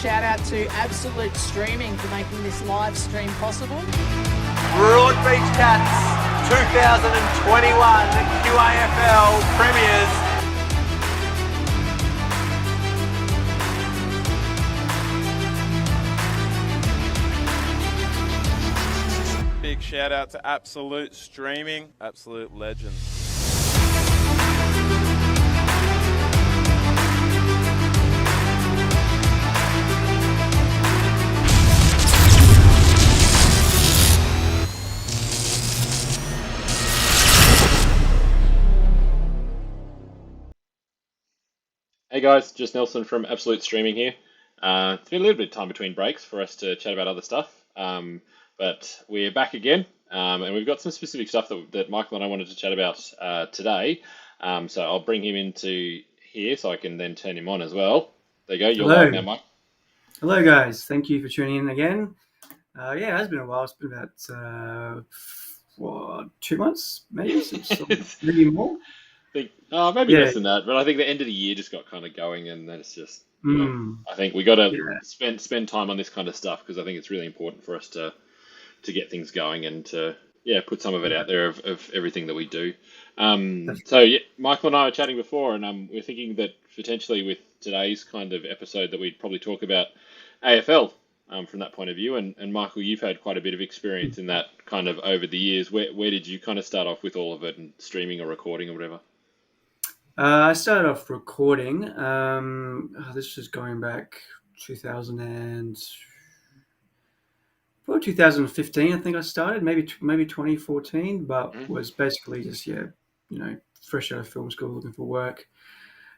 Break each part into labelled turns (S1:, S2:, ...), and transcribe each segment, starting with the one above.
S1: shout out to Absolute Streaming for making this live stream possible.
S2: Broadbeach Cats 2021 QAFL Premiers.
S3: Big shout out to Absolute Streaming, absolute legends.
S4: Hey guys, just Nelson from Absolute Streaming here. It's been a little bit of time between breaks for us to chat about other stuff, but we're back again, and we've got some specific stuff that Michael and I wanted to chat about today. So I'll bring him into here so I can then turn him on as well. There you go, you're live now, Mike.
S5: Hello guys, thank you for tuning in again. Yeah, it has been a while. It's been about 2 months, maybe, maybe more.
S4: Maybe less than that, but I think the end of the year just got kind of going, and then it's just, I think we got to spend time on this kind of stuff because I think it's really important for us to get things going and to put some of it out there of everything that we do. So Michael and I were chatting before, and we're thinking that potentially with today's kind of episode that we'd probably talk about AFL from that point of view. And Michael, you've had quite a bit of experience in that kind of over the years. Where did you kind of start off with all of it and streaming or recording or whatever?
S5: I started off recording. This was going back 2015. I think I started, maybe 2014, but was basically just fresh out of film school looking for work.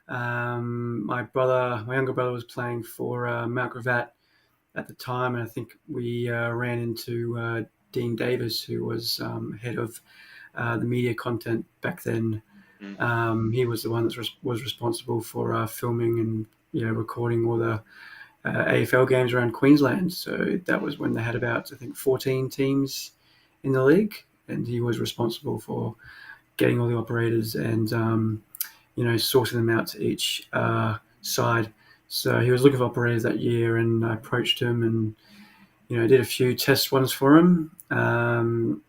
S5: My younger brother was playing for Mount Gravatt at the time, and I think we ran into Dean Davis, who was head of the media content back then. He was the one that was responsible for filming and recording all the AFL games around Queensland. So that was when they had about, I think, 14 teams in the league, and he was responsible for getting all the operators and sorting them out to each side. So he was looking for operators that year, and I approached him and did a few test ones for him, and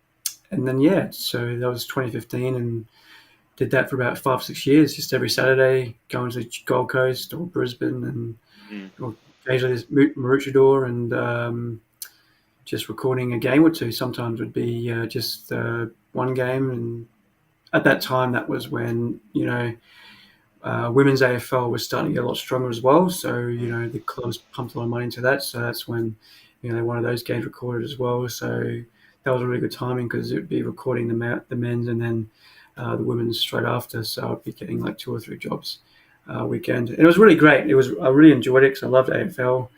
S5: then so that was 2015 and did that for about 5-6 years, just every Saturday, going to the Gold Coast or Brisbane and or occasionally this Maroochydore and just recording a game or two. Sometimes would be just one game. And at that time, that was when, women's AFL was starting to get a lot stronger as well. So, the clubs pumped a lot of money into that. So that's when, they wanted those games recorded as well. So that was a really good timing because it would be recording the men's and then the women's straight after, so I'd be getting like 2 or 3 jobs a weekend. And it was really great. I really enjoyed it because I loved AFL.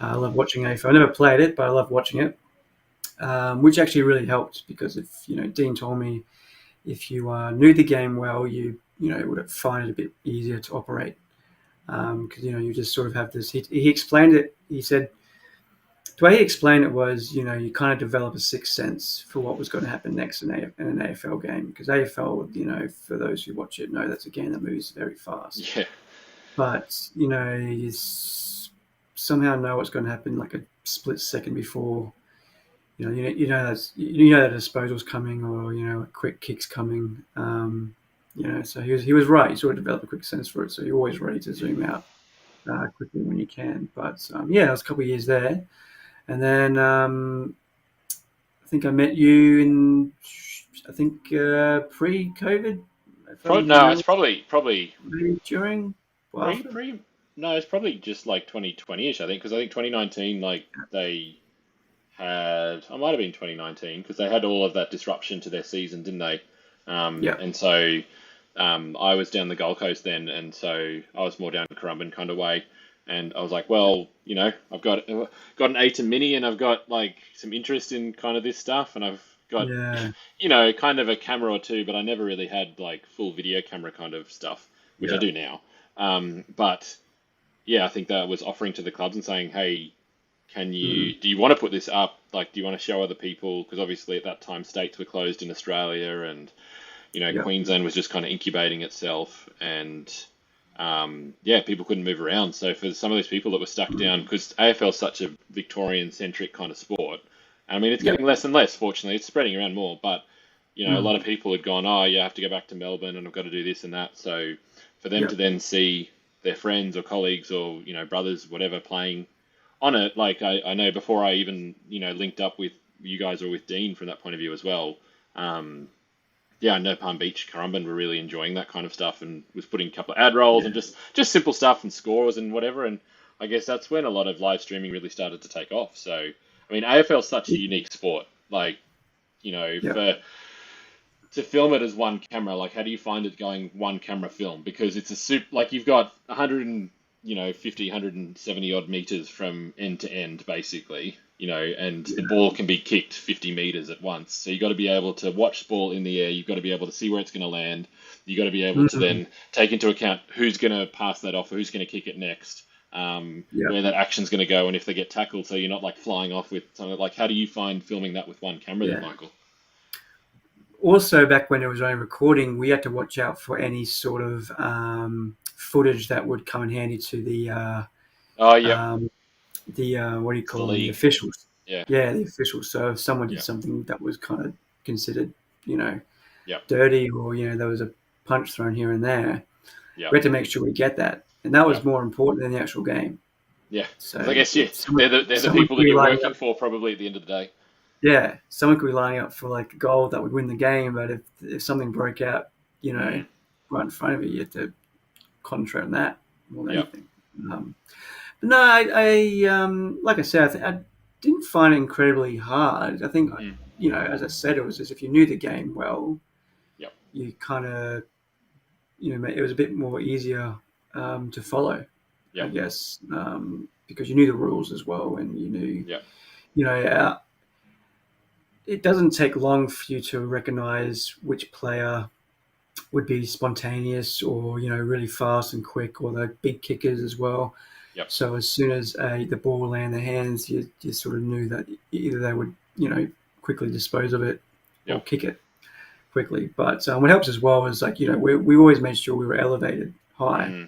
S5: I love watching AFL. I never played it, but I loved watching it, which actually really helped because if Dean told me if you knew the game well, you would find it a bit easier to operate because you just sort of have this. He explained it. He said the way he explained it was, you kind of develop a sixth sense for what was going to happen next in an AFL game. Because AFL, for those who watch it, know that's a game that moves very fast. Yeah. But, you somehow know what's going to happen like a split second before, that a disposal's coming or, a quick kick's coming. So he was right. You sort of develop a quick sense for it. So you're always ready to zoom out quickly when you can. But, it was a couple of years there. And then I think I met you in, pre-COVID.
S4: It's probably
S5: maybe during.
S4: No, it's probably just like 2020-ish, I think, because I think 2019, they had, I might have been 2019, because they had all of that disruption to their season, didn't they? And so I was down the Gold Coast then, and so I was more down Currumbin kind of way. And I was like, well, I've got an A to mini, and I've got like some interest in kind of this stuff, and I've got, kind of a camera or two, but I never really had like full video camera kind of stuff, which I do now. But I think that was offering to the clubs and saying, hey, do you want to put this up? Like, do you want to show other people? Because obviously at that time states were closed in Australia, and Queensland was just kind of incubating itself, and people couldn't move around. So for some of those people that were stuck down, because AFL is such a Victorian-centric kind of sport, I mean, it's getting less and less, fortunately. It's spreading around more, but, a lot of people had gone, oh, you have to go back to Melbourne and I've got to do this and that. So for them to then see their friends or colleagues or, brothers, whatever, playing on it, like I know before I even, linked up with you guys or with Dean from that point of view as well, I know Palm Beach, Currumbin were really enjoying that kind of stuff and was putting a couple of ad rolls and just simple stuff and scores and whatever. And I guess that's when a lot of live streaming really started to take off. So, I mean, AFL is such a unique sport. Like, to film it as one camera, like how do you find it going one camera film? Because it's like you've got 170 odd meters from end to end, basically. And the ball can be kicked 50 meters at once. So you've got to be able to watch the ball in the air. You've got to be able to see where it's going to land. You've got to be able to then take into account who's going to pass that off or who's going to kick it next, where that action's going to go, and if they get tackled, so you're not like flying off with something. Like, how do you find filming that with one camera then, Michael?
S5: Also, back when it was only recording, we had to watch out for any sort of footage that would come in handy to the what do you call them? The officials. The officials. So if someone did something that was kind of considered, dirty, or there was a punch thrown here and there, we had to make sure we get that, and that was more important than the actual game. Yeah. So
S4: I guess they're the people that you're working for probably at the end of the day.
S5: Yeah, someone could be lining up for like a goal that would win the game, but if something broke out, right in front of you, you have to concentrate on that more than anything. But no, I like I said, I didn't find it incredibly hard. I think, as I said, it was just if you knew the game well, you kind of, it was a bit more easier to follow, I guess, because you knew the rules as well, and you knew, it doesn't take long for you to recognize which player would be spontaneous or, really fast and quick, or the big kickers as well. So as soon as the ball would land in their hands, you sort of knew that either they would, quickly dispose of it or kick it quickly. But what helps as well is, like, we always made sure we were elevated high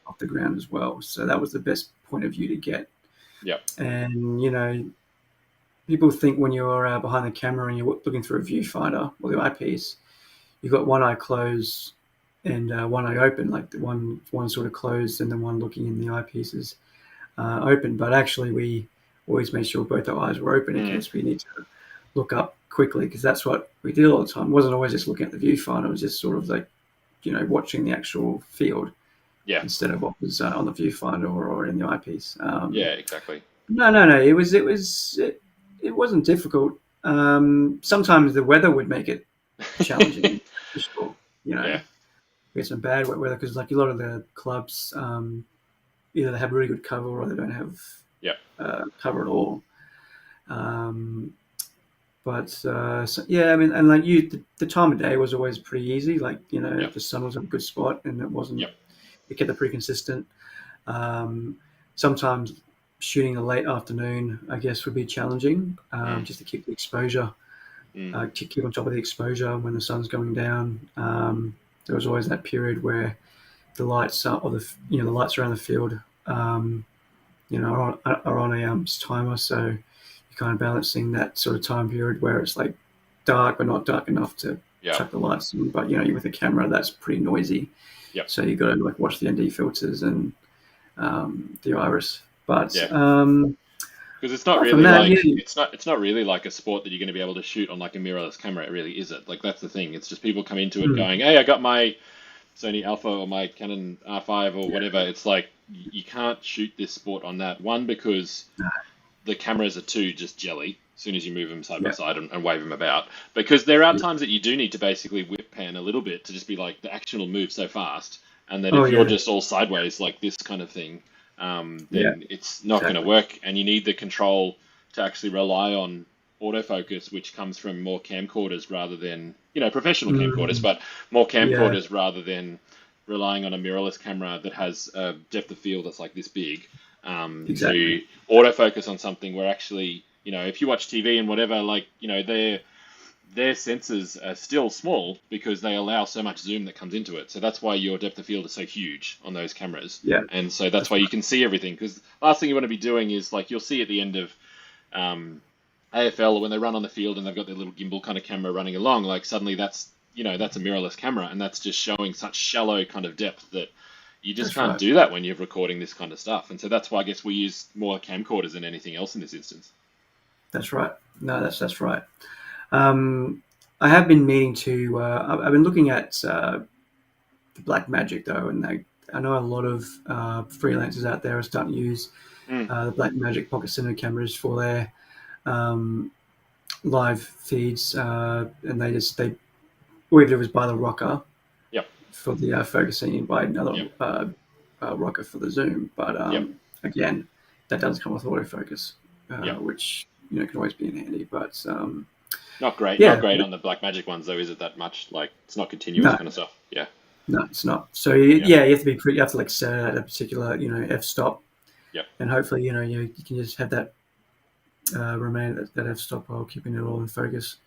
S5: off the ground as well. So that was the best point of view to get. And, people think when you're behind the camera and you're looking through a viewfinder or the eyepiece, you've got one eye closed and one eye open, like the one sort of closed and the one looking in the eyepiece is open. But actually, we always made sure both our eyes were open in case we need to look up quickly, because that's what we did all the time. It wasn't always just looking at the viewfinder. It was just sort of like, watching the actual field instead of what was on the viewfinder or in the eyepiece.
S4: Exactly.
S5: No. It wasn't difficult. Sometimes the weather would make it challenging. For sure. We had some bad wet weather because, like, a lot of the clubs, either they have really good cover or they don't have cover at all. I mean, and like the time of day was always pretty easy. Like, if the sun was in a good spot and it wasn't, it kept it pretty consistent. Sometimes shooting the late afternoon, I guess, would be challenging, just to keep the exposure, to keep on top of the exposure when the sun's going down. There was always that period where the lights the lights around the field, are on a timer, so you're kind of balancing that sort of time period where it's like dark but not dark enough to chuck the lights in. But with a camera, that's pretty noisy. So you got to like watch the ND filters and the iris. But
S4: because it's not really it's not really like a sport that you're going to be able to shoot on like a mirrorless camera. It really isn't. Like, that's the thing. It's just people come into it going, "Hey, I got my Sony Alpha or my Canon R5 or whatever." It's like you can't shoot this sport on that. One, because the cameras are too just jelly as soon as you move them side by side and wave them about. Because there are times that you do need to basically whip pan a little bit to just be like, the action will move so fast, and then if you're just all sideways like this kind of thing, then it's not going to work, and you need the control to actually rely on autofocus, which comes from more camcorders rather than, professional camcorders, but more camcorders rather than relying on a mirrorless camera that has a depth of field that's like this big, to autofocus on something where actually, if you watch TV and whatever, like, their sensors are still small because they allow so much zoom that comes into it. So that's why your depth of field is so huge on those cameras.
S5: Yeah.
S4: And so that's why you can see everything. Because last thing you want to be doing is like you'll see at the end of AFL or when they run on the field and they've got their little gimbal kind of camera running along, like suddenly that's a mirrorless camera and that's just showing such shallow kind of depth that you just can't do that when you're recording this kind of stuff. And so that's why I guess we use more camcorders than anything else in this instance.
S5: That's right. No, that's right. I have been meaning to. I've been looking at the Black Magic though, and I know a lot of freelancers out there are starting to use the Black Magic Pocket Cinema cameras for their live feeds, and they all it was by the rocker.
S4: Yep.
S5: For the focusing and by another rocker for the zoom, but again, that does come with autofocus, which can always be handy, but
S4: not great on the Black Magic ones though, is it that much? Like it's not continuous kind of stuff. Yeah.
S5: No, it's not. So you have to you have to like set it at a particular f-stop.
S4: Yep.
S5: And hopefully you can just have that remain at that f-stop while keeping it all in focus.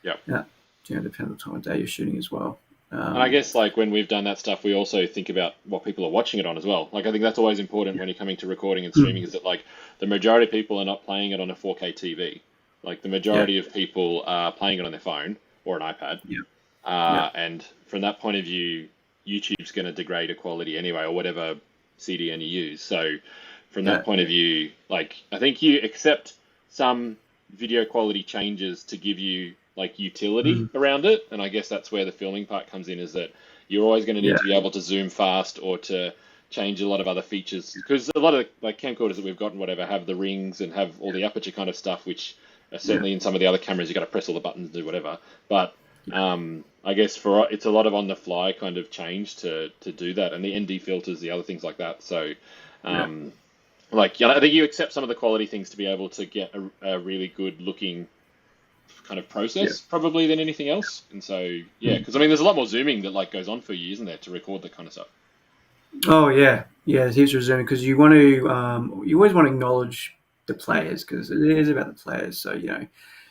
S4: Yep.
S5: Yeah. Depending on the time of day you're shooting as well.
S4: And I guess like when we've done that stuff, we also think about what people are watching it on as well. Like I think that's always important when you're coming to recording and streaming is that like the majority of people are not playing it on a 4K TV. Like the majority of people are playing it on their phone or an iPad.
S5: Yeah.
S4: And from that point of view, YouTube's going to degrade a quality anyway, or whatever CDN you use. So from that point of view, like I think you accept some video quality changes to give you like utility around it. And I guess that's where the filming part comes in, is that you're always going to need to be able to zoom fast or to change a lot of other features, because a lot of like camcorders that we've got and whatever have the rings and have all the aperture kind of stuff, which are certainly in some of the other cameras, you got to press all the buttons and do whatever. But I guess it's a lot of on the fly kind of change to do that, and the ND filters, the other things like that. So I think you accept some of the quality things to be able to get a really good looking kind of process probably than anything else. And so because I mean there's a lot more zooming that like goes on for you, isn't there, to record that kind of stuff?
S5: Oh yeah, there's heaps of zooming because you want to you always want to acknowledge the players, because it is about the players. So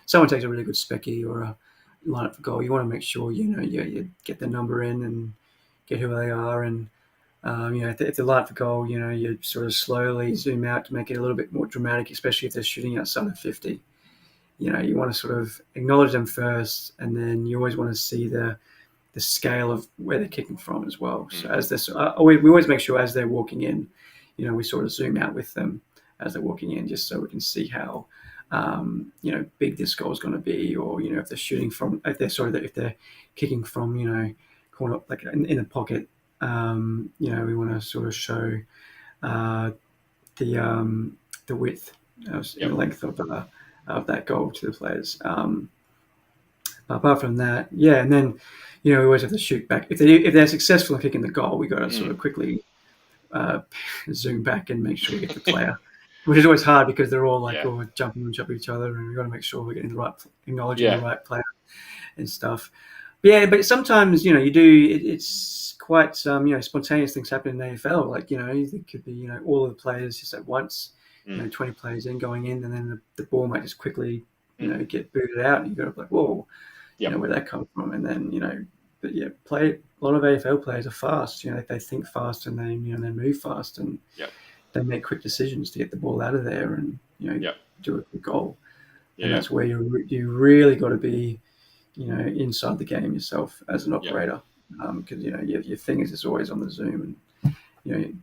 S5: someone takes a really good specky or a lineup for goal, you want to make sure you get the number in and get who they are, and if they're lineup for goal, you sort of slowly zoom out to make it a little bit more dramatic, especially if they're shooting outside of 50. You want to sort of acknowledge them first, and then you always want to see the scale of where they're kicking from as well. So as we always make sure as they're walking in, we sort of zoom out with them as they're walking in, just so we can see how big this goal is going to be, or if they're shooting from, if they're kicking from corner, like in the pocket. We want to sort of show the width, the length of that goal to the players. But apart from that, and then we always have to shoot back. If they're successful in kicking the goal, we got to sort of quickly zoom back and make sure we get the player, which is always hard because they're all like all jumping on top of each other, and we've got to make sure we're getting the right, acknowledging the right player and stuff. But sometimes you do. It's quite spontaneous things happen in AFL. Like it could be all of the players just at once. 20 players in going in, and then the ball might just quickly get booted out, and you got to be like, whoa, where'd that come from? And then a lot of AFL players are fast. They think fast, and they they move fast, and they make quick decisions to get the ball out of there and do a quick goal. And that's where you really got to be inside the game yourself as an operator, because your fingers is always on the zoom, and you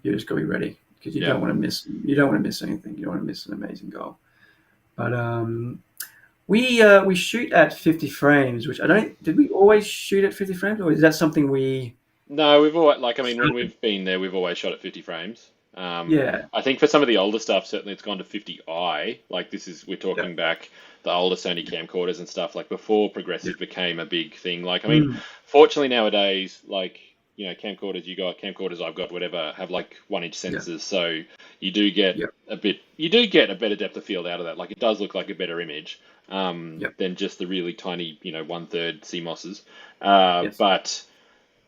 S5: just got to be ready, because you don't want to miss. You don't want to miss anything. You don't want to miss an amazing goal. But we shoot at 50 frames, which did we always shoot at 50 frames, or is that something we?
S4: No, we've always when we've been there, we've always shot at 50 frames. I think for some of the older stuff, certainly it's gone to 50i. Like we're talking back the older Sony camcorders and stuff, like before progressive became a big thing. Like, I mean, fortunately nowadays, like, camcorders I've got, whatever, have like 1-inch sensors. So you do get a better depth of field out of that. Like it does look like a better image than just the really tiny, 1/3 CMOSs. But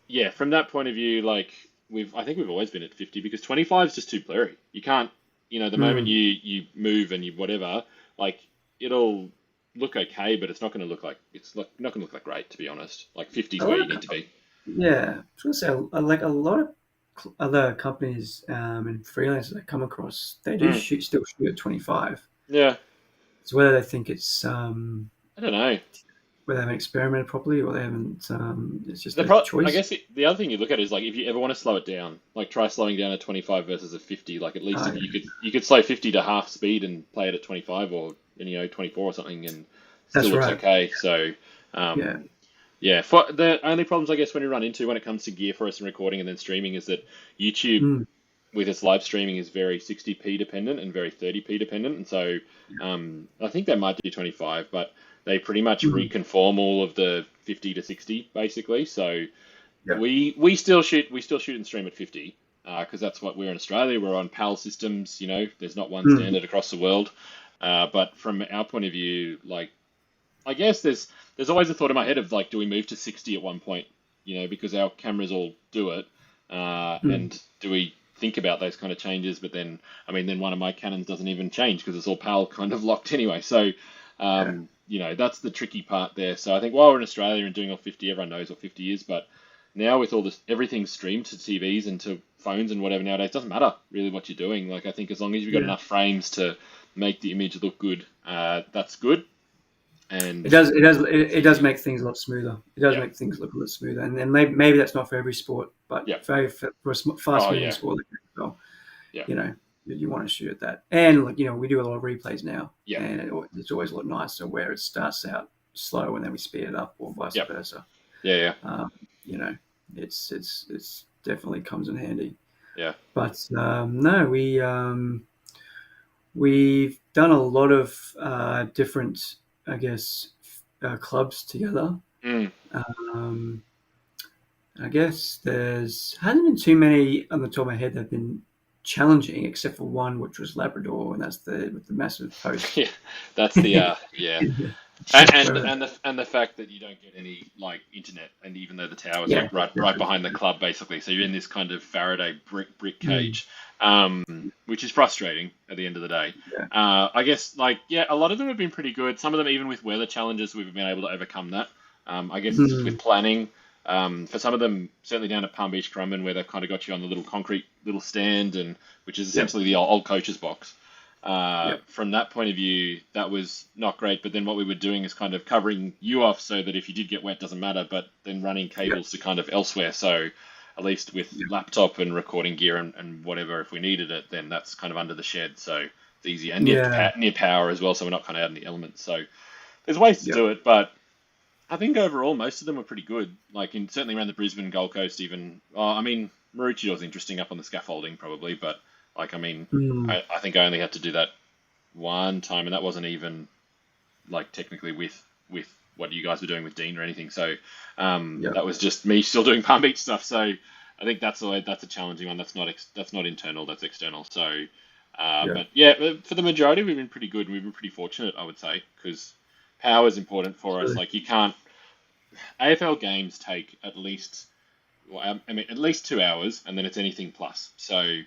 S4: yeah, from that point of view, like I think we've always been at 50, because 25 is just too blurry. You can't, the moment you move and you whatever, like it'll look okay, but it's not going to look like not going to look like great, to be honest. Like 50 is
S5: A
S4: where
S5: lot
S4: you
S5: of
S4: need to be.
S5: Yeah, I was gonna say like a lot of other companies and freelancers I come across, they do
S4: Mm.
S5: still shoot at 25.
S4: Yeah,
S5: So whether they think it's
S4: I don't know.
S5: whether they haven't experimented properly or they haven't, it's just a
S4: I
S5: choice.
S4: guess the other thing you look at is like if you ever want to slow it down, like try slowing down at 25 versus a 50. Like at least
S5: Oh,
S4: if you could slow 50 to half speed and play it at 25 or 24 or something, and still
S5: that's
S4: looks
S5: right.
S4: okay. So
S5: Yeah.
S4: yeah, for the only problems I guess when you run into when it comes to gear for us and recording and then streaming is that YouTube
S5: Mm.
S4: with its live streaming is very 60p dependent and very 30p dependent, and so I think they might do 25, but they pretty much
S5: Mm.
S4: reconform all of the 50 to 60 basically. So
S5: Yeah.
S4: we still shoot and stream at 50 because that's what we're in Australia. We're on PAL systems, there's not one
S5: Mm.
S4: standard across the world. But from our point of view, like I guess there's always a thought in my head of like, do we move to 60 at one point? Because our cameras all do it,
S5: Mm.
S4: and do we think about those kind of changes? But then, I mean, then one of my Canons doesn't even change because it's all PAL kind of locked anyway. So,
S5: Yeah.
S4: that's the tricky part there. So I think while we're in Australia and doing all 50, everyone knows what 50 is. But now with all this, everything streamed to TVs and to phones and whatever nowadays, it doesn't matter really what you're doing. Like I think as long as you've got
S5: Yeah.
S4: enough frames to make the image look good, that's good. And
S5: It does. It does make things a lot smoother. It does
S4: yeah,
S5: make things look a lot smoother, and then maybe that's not for every sport, but
S4: yeah,
S5: for a fast
S4: oh
S5: moving
S4: yeah,
S5: sport like AFL,
S4: yeah,
S5: you want to shoot at that. And like we do a lot of replays now,
S4: yeah,
S5: and it's always a lot nicer where it starts out slow and then we speed it up, or vice
S4: yeah,
S5: versa.
S4: yeah,
S5: You know, it's definitely comes in handy.
S4: yeah,
S5: But no, we've done a lot of different, I guess, clubs together.
S4: mm,
S5: Um, I guess there's hasn't been too many on the top of my head that have been challenging, except for one, which was Labrador, and that's with the massive post.
S4: yeah. That's the yeah. And the fact that you don't get any like internet, and even though the tower's
S5: Yeah,
S4: like right behind the club basically, so you're in this kind of Faraday brick cage, which is frustrating at the end of the day.
S5: Yeah.
S4: I guess like a lot of them have been pretty good. Some of them even with weather challenges, we've been able to overcome that. I guess it's just with planning. For some of them, certainly down at Palm Beach, Currumbin, where they've kind of got you on the little concrete little stand, and which is essentially the old coach's box. From that point of view, that was not great. But then what we were doing is kind of covering you off so that if you did get wet, doesn't matter. But then running cables to kind of elsewhere. So at least with laptop and recording gear and whatever, if we needed it, then that's kind of under the shed. So it's easy and near power as well. So we're not kind of out in the elements. So there's ways to do it, but I think overall most of them were pretty good. Like certainly around the Brisbane, Gold Coast, even. I mean, Maroochydore was interesting up on the scaffolding probably, but like I mean, I think I only had to do that one time, and that wasn't even like technically with what you guys were doing with Dean or anything. So that was just me still doing Palm Beach stuff. So I think that's a challenging one. That's not internal. That's external. So. But for the majority, we've been pretty good. We've been pretty fortunate, I would say, because power is important for us. Like you can't. AFL games take at least 2 hours, and then it's anything plus. So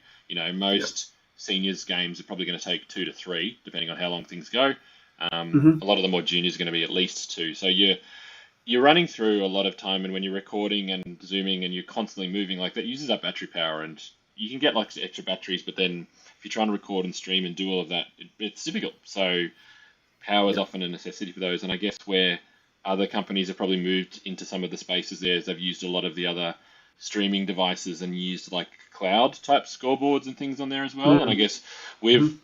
S4: most seniors games are probably going to take 2 to 3, depending on how long things go. A lot of the more juniors are going to be at least 2. So you're running through a lot of time, and when you're recording and zooming and you're constantly moving, like that uses up battery power, and you can get like extra batteries, but then if you're trying to record and stream and do all of that, it's difficult. So power is often a necessity for those, and I guess where other companies have probably moved into some of the spaces there is they've used a lot of the other streaming devices and used like cloud type scoreboards and things on there as well. And I guess we've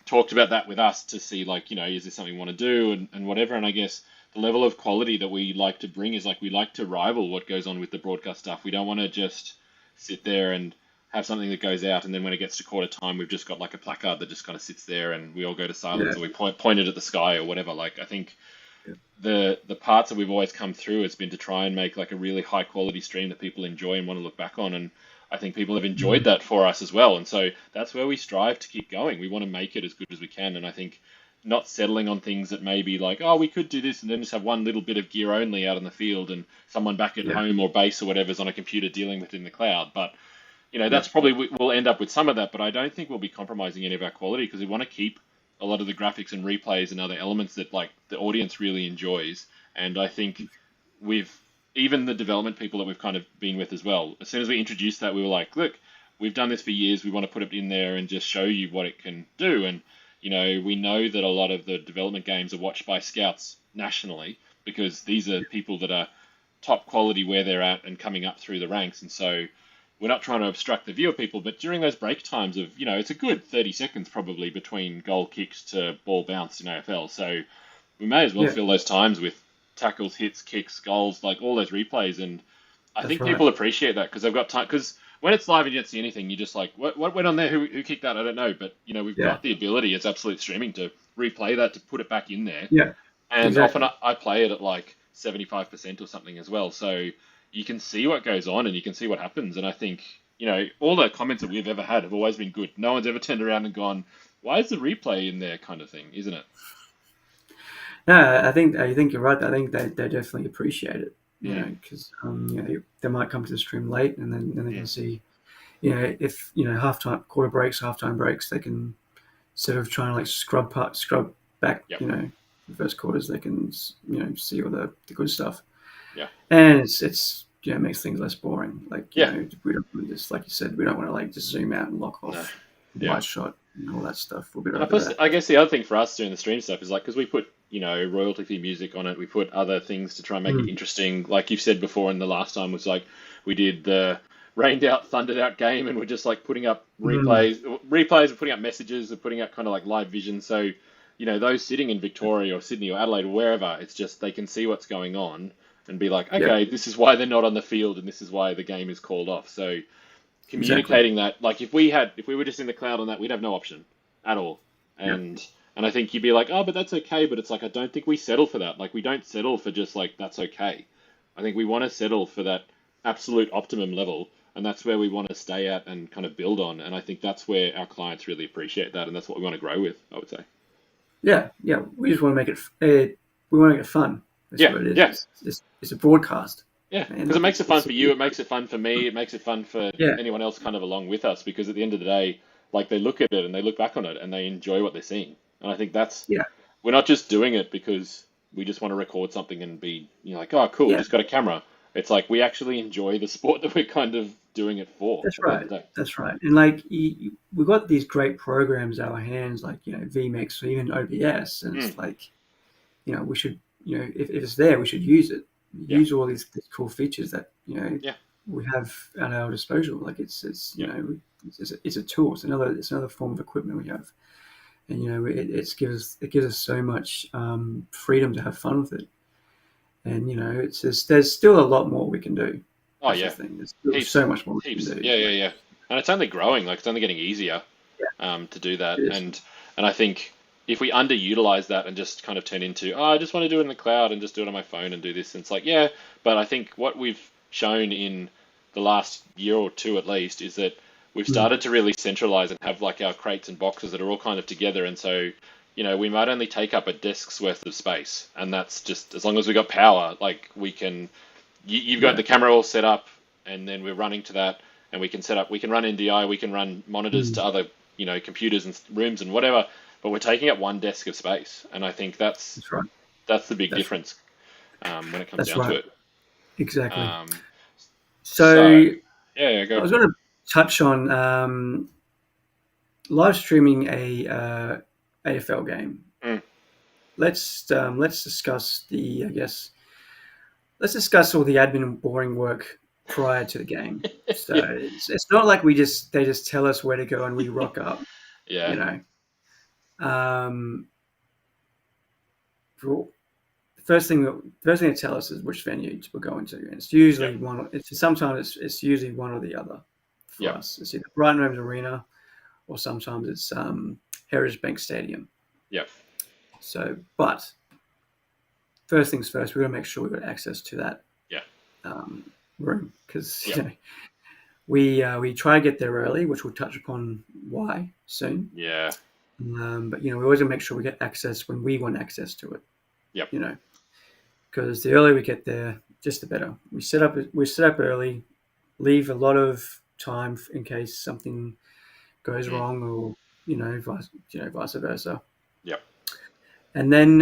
S4: talked about that with us to see like, is this something we want to do and whatever. And I guess the level of quality that we like to bring is like we like to rival what goes on with the broadcast stuff. We don't want to just sit there and have something that goes out, and then when it gets to quarter time, we've just got like a placard that just kind of sits there, and we all go to silence, or we point it at the sky or whatever. Like I think the parts that we've always come through has been to try and make like a really high quality stream that people enjoy and want to look back on, and I think people have enjoyed that for us as well. And so that's where we strive to keep going. We want to make it as good as we can, and I think not settling on things that may be like, oh, we could do this and then just have one little bit of gear only out in the field, and someone back at home or base or whatever's on a computer dealing with it in the cloud. But that's probably, we'll end up with some of that, but I don't think we'll be compromising any of our quality because we want to keep a lot of the graphics and replays and other elements that like the audience really enjoys. And I think we've even the development people that we've kind of been with as well. As soon as we introduced that, we were like, look, we've done this for years. We want to put it in there and just show you what it can do. And we know that a lot of the development games are watched by scouts nationally because these are people that are top quality where they're at and coming up through the ranks. And so we're not trying to obstruct the view of people, but during those break times of, it's a good 30 seconds probably between goal kicks to ball bounce in AFL. So we may as well fill those times with tackles, hits, kicks, goals, like all those replays. And I think people appreciate that because they've got time. Because when it's live and you don't see anything, you're just like, what went on there? Who kicked that? I don't know. But, we've got the ability as absolute streaming to replay that, to put it back in there.
S5: Yeah.
S4: And often I play it at like 75% or something as well. So you can see what goes on and you can see what happens. And I think, all the comments that we've ever had have always been good. No one's ever turned around and gone, why is the replay in there kind of thing, isn't it?
S5: No, I think you're right. I think they definitely appreciate it, because they might come to the stream late and then they can see, if quarter breaks, halftime breaks, they can, instead of trying to like scrub back, the first quarters, they can see all the good stuff.
S4: Yeah,
S5: and it's it makes things less boring. Like we don't want to just, like you said, we don't want to like just zoom out and lock off wide shot and all that stuff. We'll be right back.
S4: I guess the other thing for us doing the stream stuff is like, because we put royalty-free music on it, we put other things to try and make it interesting. Like you've said before, and the last time was like we did the rained out, thundered out game, and we're just like putting up replays, we're putting up messages, we're putting up kind of like live vision. So those sitting in Victoria or Sydney or Adelaide or wherever, it's just they can see what's going on and be like, okay, this is why they're not on the field and this is why the game is called off. So communicating that, like if we were just in the cloud on that, we'd have no option at all. And I think you'd be like, oh, but that's okay. But it's like, I don't think we settle for that. Like we don't settle for just like, that's okay. I think we want to settle for that absolute optimum level. And that's where we want to stay at and kind of build on. And I think that's where our clients really appreciate that. And that's what we want to grow with, I would say.
S5: Yeah. We just want to make it, we want to make it fun. That's what it is. It's a broadcast.
S4: Yeah, because it makes it fun for you, it makes it fun for me, it makes it fun for anyone else kind of along with us, because at the end of the day, like they look at it and they look back on it and they enjoy what they're seeing. And I think that's, we're not just doing it because we just want to record something and be, like, oh, cool, just got a camera. It's like we actually enjoy the sport that we're kind of doing it for.
S5: That's right. That's right. And like we've got these great programs at our hands, like, VMix or even OBS. And it's like, we should, if it's there, we should use it. Use all these cool features that we have at our disposal. Like it's a tool. It's another form of equipment we have, and it gives us so much freedom to have fun with it. And there's still a lot more we can do.
S4: Oh yeah,
S5: there's so much more we can do.
S4: Yeah. And it's only growing. Like it's only getting easier to do that. And I think if we underutilize that and just kind of turn into, I just want to do it in the cloud and just do it on my phone and do this, and it's like, but I think what we've shown in the last year or two at least is that we've started to really centralize and have like our crates and boxes that are all kind of together. And so, we might only take up a desk's worth of space, and that's just as long as we got power, like we can, you've got the camera all set up, and then we're running to that, and we can run NDI, we can run monitors to other, computers and rooms and whatever. But we're taking up one desk of space, and I think that's the big difference when it comes down to it.
S5: Exactly.
S4: So go.
S5: I was going to touch on live streaming a AFL game. Let's discuss let's discuss all the admin and boring work prior to the game. So it's not like they just tell us where to go and we rock up. First thing they tell us is which venue we're going to, and it's usually sometimes it's usually one or the other for us. It's either Brighton Roads Arena, or sometimes it's Heritage Bank Stadium. So, but first things first, we're going to make sure we've got access to that room, because we try to get there early, which we'll touch upon why soon. But we always want to make sure we get access when we want access to it. Because the earlier we get there, just the better. We set up early, leave a lot of time in case something goes wrong, or vice versa. And then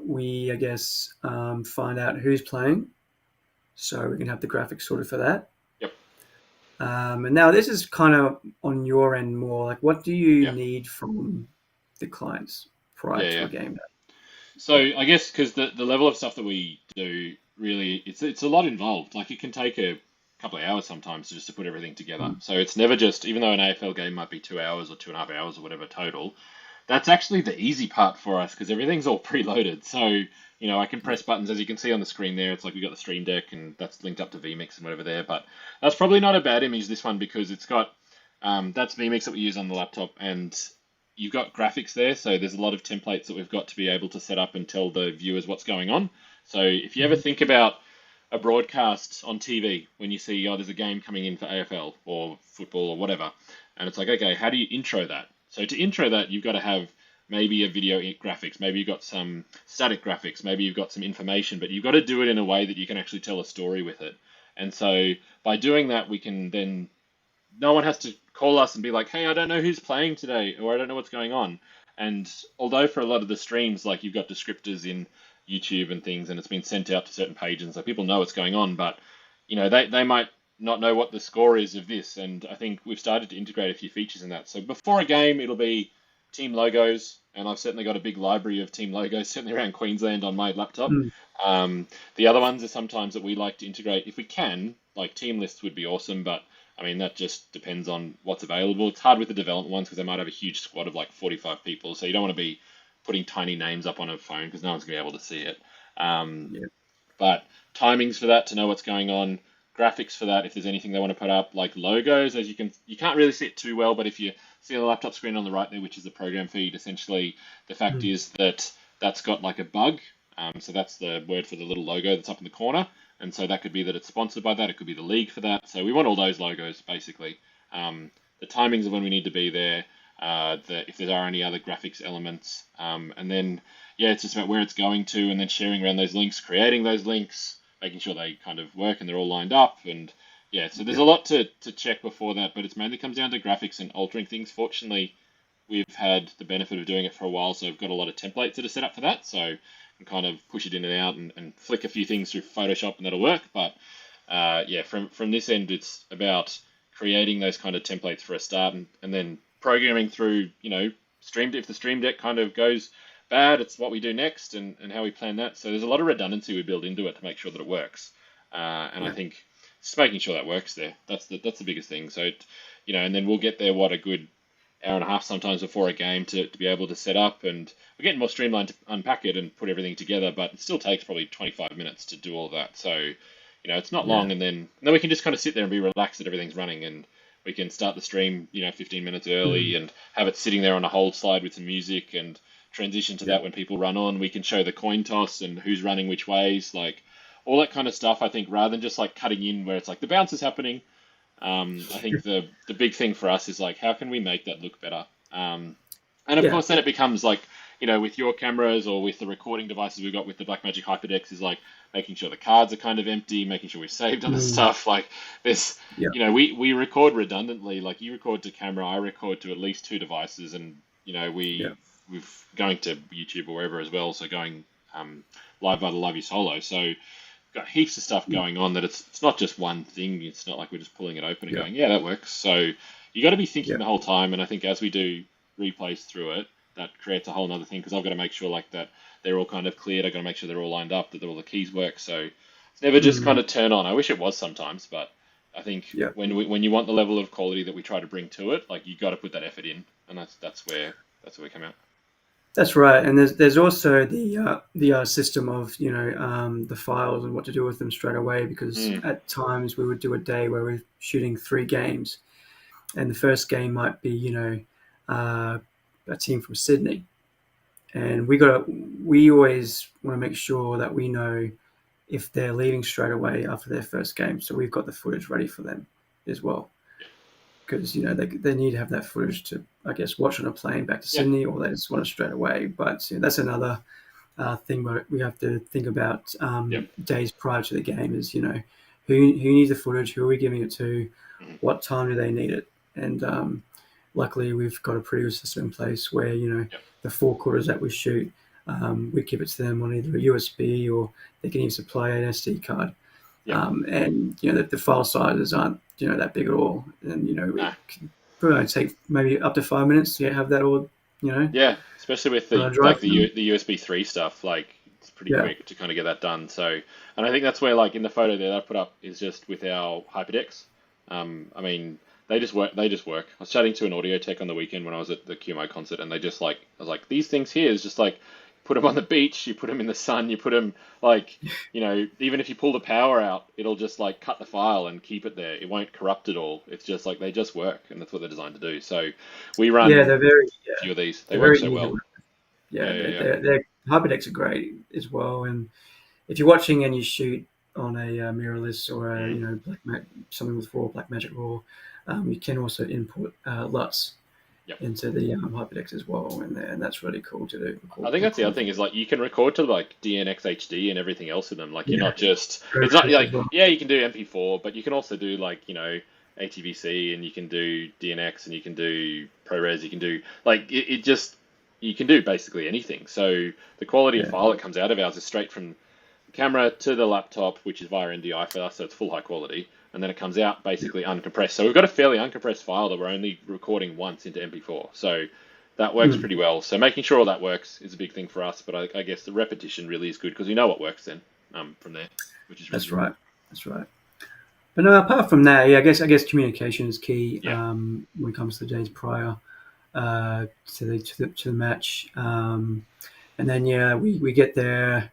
S5: we, I guess, find out who's playing, so we can have the graphics sorted for that.
S4: Yep.
S5: And now this is kind of on your end more. Like, what do you
S4: Yeah.
S5: need from the clients prior
S4: Yeah,
S5: to
S4: yeah.
S5: a game?
S4: So I guess because the level of stuff that we do really it's a lot involved. Like it can take a couple of hours sometimes just to put everything together. So it's never just even though an AFL game might be 2 hours or 2.5 hours or whatever total. That's actually the easy part for us because everything's all preloaded. So I can press buttons as you can see on the screen there. It's like we got the Stream Deck and that's linked up to vMix and whatever there. But that's probably not a bad image this one because it's got that's vMix that we use on the laptop and you've got graphics there, so there's a lot of templates that we've got to be able to set up and tell the viewers what's going on. So if you ever think about a broadcast on TV when you see, there's a game coming in for AFL or football or whatever, and it's like, okay, how do you intro that? So to intro that, you've got to have maybe a video graphics, maybe you've got some static graphics, maybe you've got some information, but you've got to do it in a way that you can actually tell a story with it. And so by doing that, we can then no one has to call us and be like, hey, I don't know who's playing today, or I don't know what's going on. And although for a lot of the streams, like you've got descriptors in YouTube and things, and it's been sent out to certain pages, and so people know what's going on, but they might not know what the score is of this. And I think we've started to integrate a few features in that. So before a game, it'll be team logos, and I've certainly got a big library of team logos, certainly around Queensland on my laptop. The other ones are sometimes that we like to integrate if we can, like team lists would be awesome, but I mean, that just depends on what's available. It's hard with the development ones because they might have a huge squad of like 45 people. So you don't want to be putting tiny names up on a phone because no one's going to be able to see it. But timings for that to know what's going on, graphics for that if there's anything they want to put up, like logos, as you can't really see it too well, but if you see the laptop screen on the right there, which is the program feed, essentially the fact is that that's got like a bug. So that's the word for the little logo that's up in the corner. And so that could be that it's sponsored by that. It could be the league for that. So we want all those logos, basically. The timings of when we need to be there, if there are any other graphics elements. And then, it's just about where it's going to and then sharing around those links, creating those links, making sure they kind of work and they're all lined up. And, so there's a lot to check before that, but it mainly comes down to graphics and altering things. Fortunately, we've had the benefit of doing it for a while, so we've got a lot of templates that are set up for that. So and kind of push it in and out and flick a few things through Photoshop and that'll work. But from this end, it's about creating those kind of templates for a start and then programming through, if the Stream Deck kind of goes bad, it's what we do next and how we plan that. So there's a lot of redundancy we build into it to make sure that it works. I think just making sure that works there, that's the biggest thing. So, and then we'll get there, a good hour and a half sometimes before a game to be able to set up, and we're getting more streamlined to unpack it and put everything together, but it still takes probably 25 minutes to do all that. So, it's not long, and then we can just kind of sit there and be relaxed that everything's running, and we can start the stream, 15 minutes early and have it sitting there on a hold slide with some music and transition to that when people run on. We can show the coin toss and who's running which ways, like all that kind of stuff, I think, rather than just like cutting in where it's like the bounce is happening. I think the big thing for us is like, how can we make that look better? And of course, then it becomes like, with your cameras or with the recording devices we've got with the Blackmagic HyperDecks is like making sure the cards are kind of empty, making sure we've saved other stuff. Like this, we record redundantly. Like you record to camera, I record to at least 2 devices, and we've going to YouTube or wherever as well. So going live by the Live You Solo. So got heaps of stuff going on that it's not just one thing. It's not like we're just pulling it open and going, that works. So you got to be thinking the whole time. And I think as we do replays through it, that creates a whole other thing because I've got to make sure like that they're all kind of cleared. I've got to make sure they're all lined up, that all the keys work. So it's never just kind of turn on. I wish it was sometimes, but I think when you want the level of quality that we try to bring to it, like you got to put that effort in, and that's where we come out.
S5: That's right, and there's also the system of the files and what to do with them straight away, because at times we would do a day where we're shooting 3 games, and the first game might be a team from Sydney, and we always want to make sure that we know if they're leaving straight away after their first game, so we've got the footage ready for them as well. Because they need to have that footage to, I guess, watch on a plane back to Sydney, or they just want it straight away. But that's another thing we have to think about days prior to the game is who needs the footage, who are we giving it to, what time do they need it, and luckily we've got a pretty good system in place where the 4 quarters that we shoot, we give it to them on either a USB or they can even supply an SD card.
S4: Yeah.
S5: And the file sizes aren't that big at all, and
S4: Nah.
S5: it can probably take maybe up to 5 minutes to have that all.
S4: Yeah, especially with the
S5: drive
S4: the USB 3 stuff, like it's pretty
S5: Yeah.
S4: quick to kind of get that done. So, and I think that's where, like, in the photo there that I put up is just with our hyperdecks. I mean, they just work. I was chatting to an audio tech on the weekend when I was at the QMO concert, and they just I was like, these things here is just like, put them on the beach, you put them in the sun, you put them like, even if you pull the power out, it'll just like cut the file and keep it there. It won't corrupt it all. It's just like they just work, and that's what they're designed to do. So we run
S5: they're very
S4: a few of these. They
S5: they're
S4: work
S5: very
S4: so
S5: easy.
S4: well.
S5: Yeah,
S4: Yeah.
S5: their hyperdecks are great as well. And if you're watching and you shoot on a mirrorless or a something with Blackmagic RAW, you can also import LUTs
S4: Yep.
S5: into the hyperdecks as well, and that's really cool to do.
S4: I think that's the other thing is, like, you can record to like DNX HD and everything else in them. Like, you're
S5: Yeah.
S4: not just
S5: Very
S4: it's not
S5: quick
S4: like
S5: as well.
S4: yeah, you can do MP4, but you can also do like ATVC, and you can do DNX, and you can do ProRes. You can do like it just you can do basically anything. So the quality of file that comes out of ours is straight from the camera to the laptop, which is via NDI for us, so it's full high quality, and then it comes out basically uncompressed. So we've got a fairly uncompressed file that we're only recording once into MP4. So that works pretty well. So making sure all that works is a big thing for us, but I guess the repetition really is good because we know what works then from there, which is really
S5: That's right. That's right. But no, apart from that, I guess communication is key when it comes to the days prior to the match. And then we get there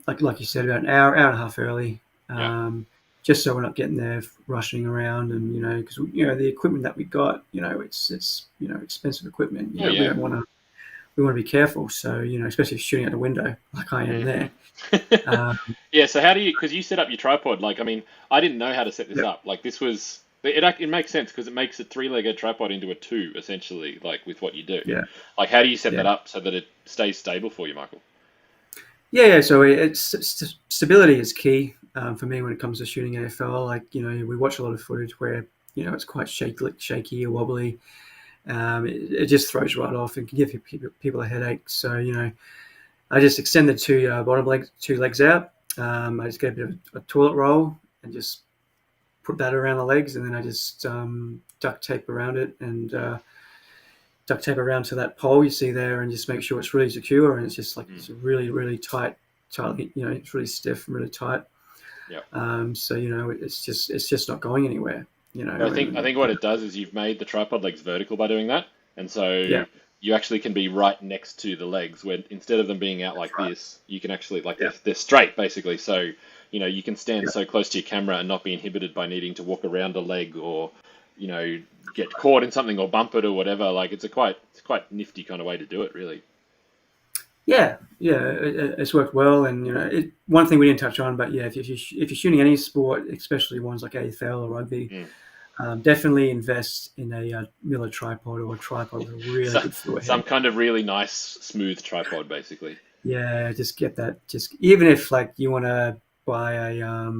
S5: like you said, about an hour and a half early, just so we're not getting there rushing around, and because the equipment that we got, it's expensive equipment. We don't want to. We want to be careful, so especially if shooting out the window like I am there.
S4: Yeah. So how do you? Because you set up your tripod. Like, I mean, I didn't know how to set this up. Like, this was it makes sense because it makes a 3-legged tripod into a 2 essentially. Like, with what you do.
S5: Yeah.
S4: Like, how do you set that up so that it stays stable for you, Michael?
S5: Yeah. So stability is key for me when it comes to shooting AFL. Like, we watch a lot of footage where it's quite shaky or wobbly. It just throws right off and can give people a headache. So I just extend the two legs out. I just get a bit of a toilet roll and just put that around the legs, and then I just duct tape around it and duct tape around to that pole you see there, and just make sure it's really secure, and it's just like it's really, really tight. It's really stiff and really tight.
S4: Yeah.
S5: So it's just not going anywhere.
S4: I think what it does is you've made the tripod legs vertical by doing that, and so you actually can be right next to the legs, where instead of them being out like this, you can actually they're straight basically. So you can stand so close to your camera and not be inhibited by needing to walk around a leg or get caught in something or bump it or whatever. Like, it's quite nifty kind of way to do it, really.
S5: Yeah, it's worked well, and one thing we didn't touch on, but if you're shooting any sport, especially ones like AFL or rugby, definitely invest in a Miller tripod or a tripod with a really good fluid head.
S4: Some kind of really nice, smooth tripod, basically.
S5: Yeah, just get that. Just even if you want to buy a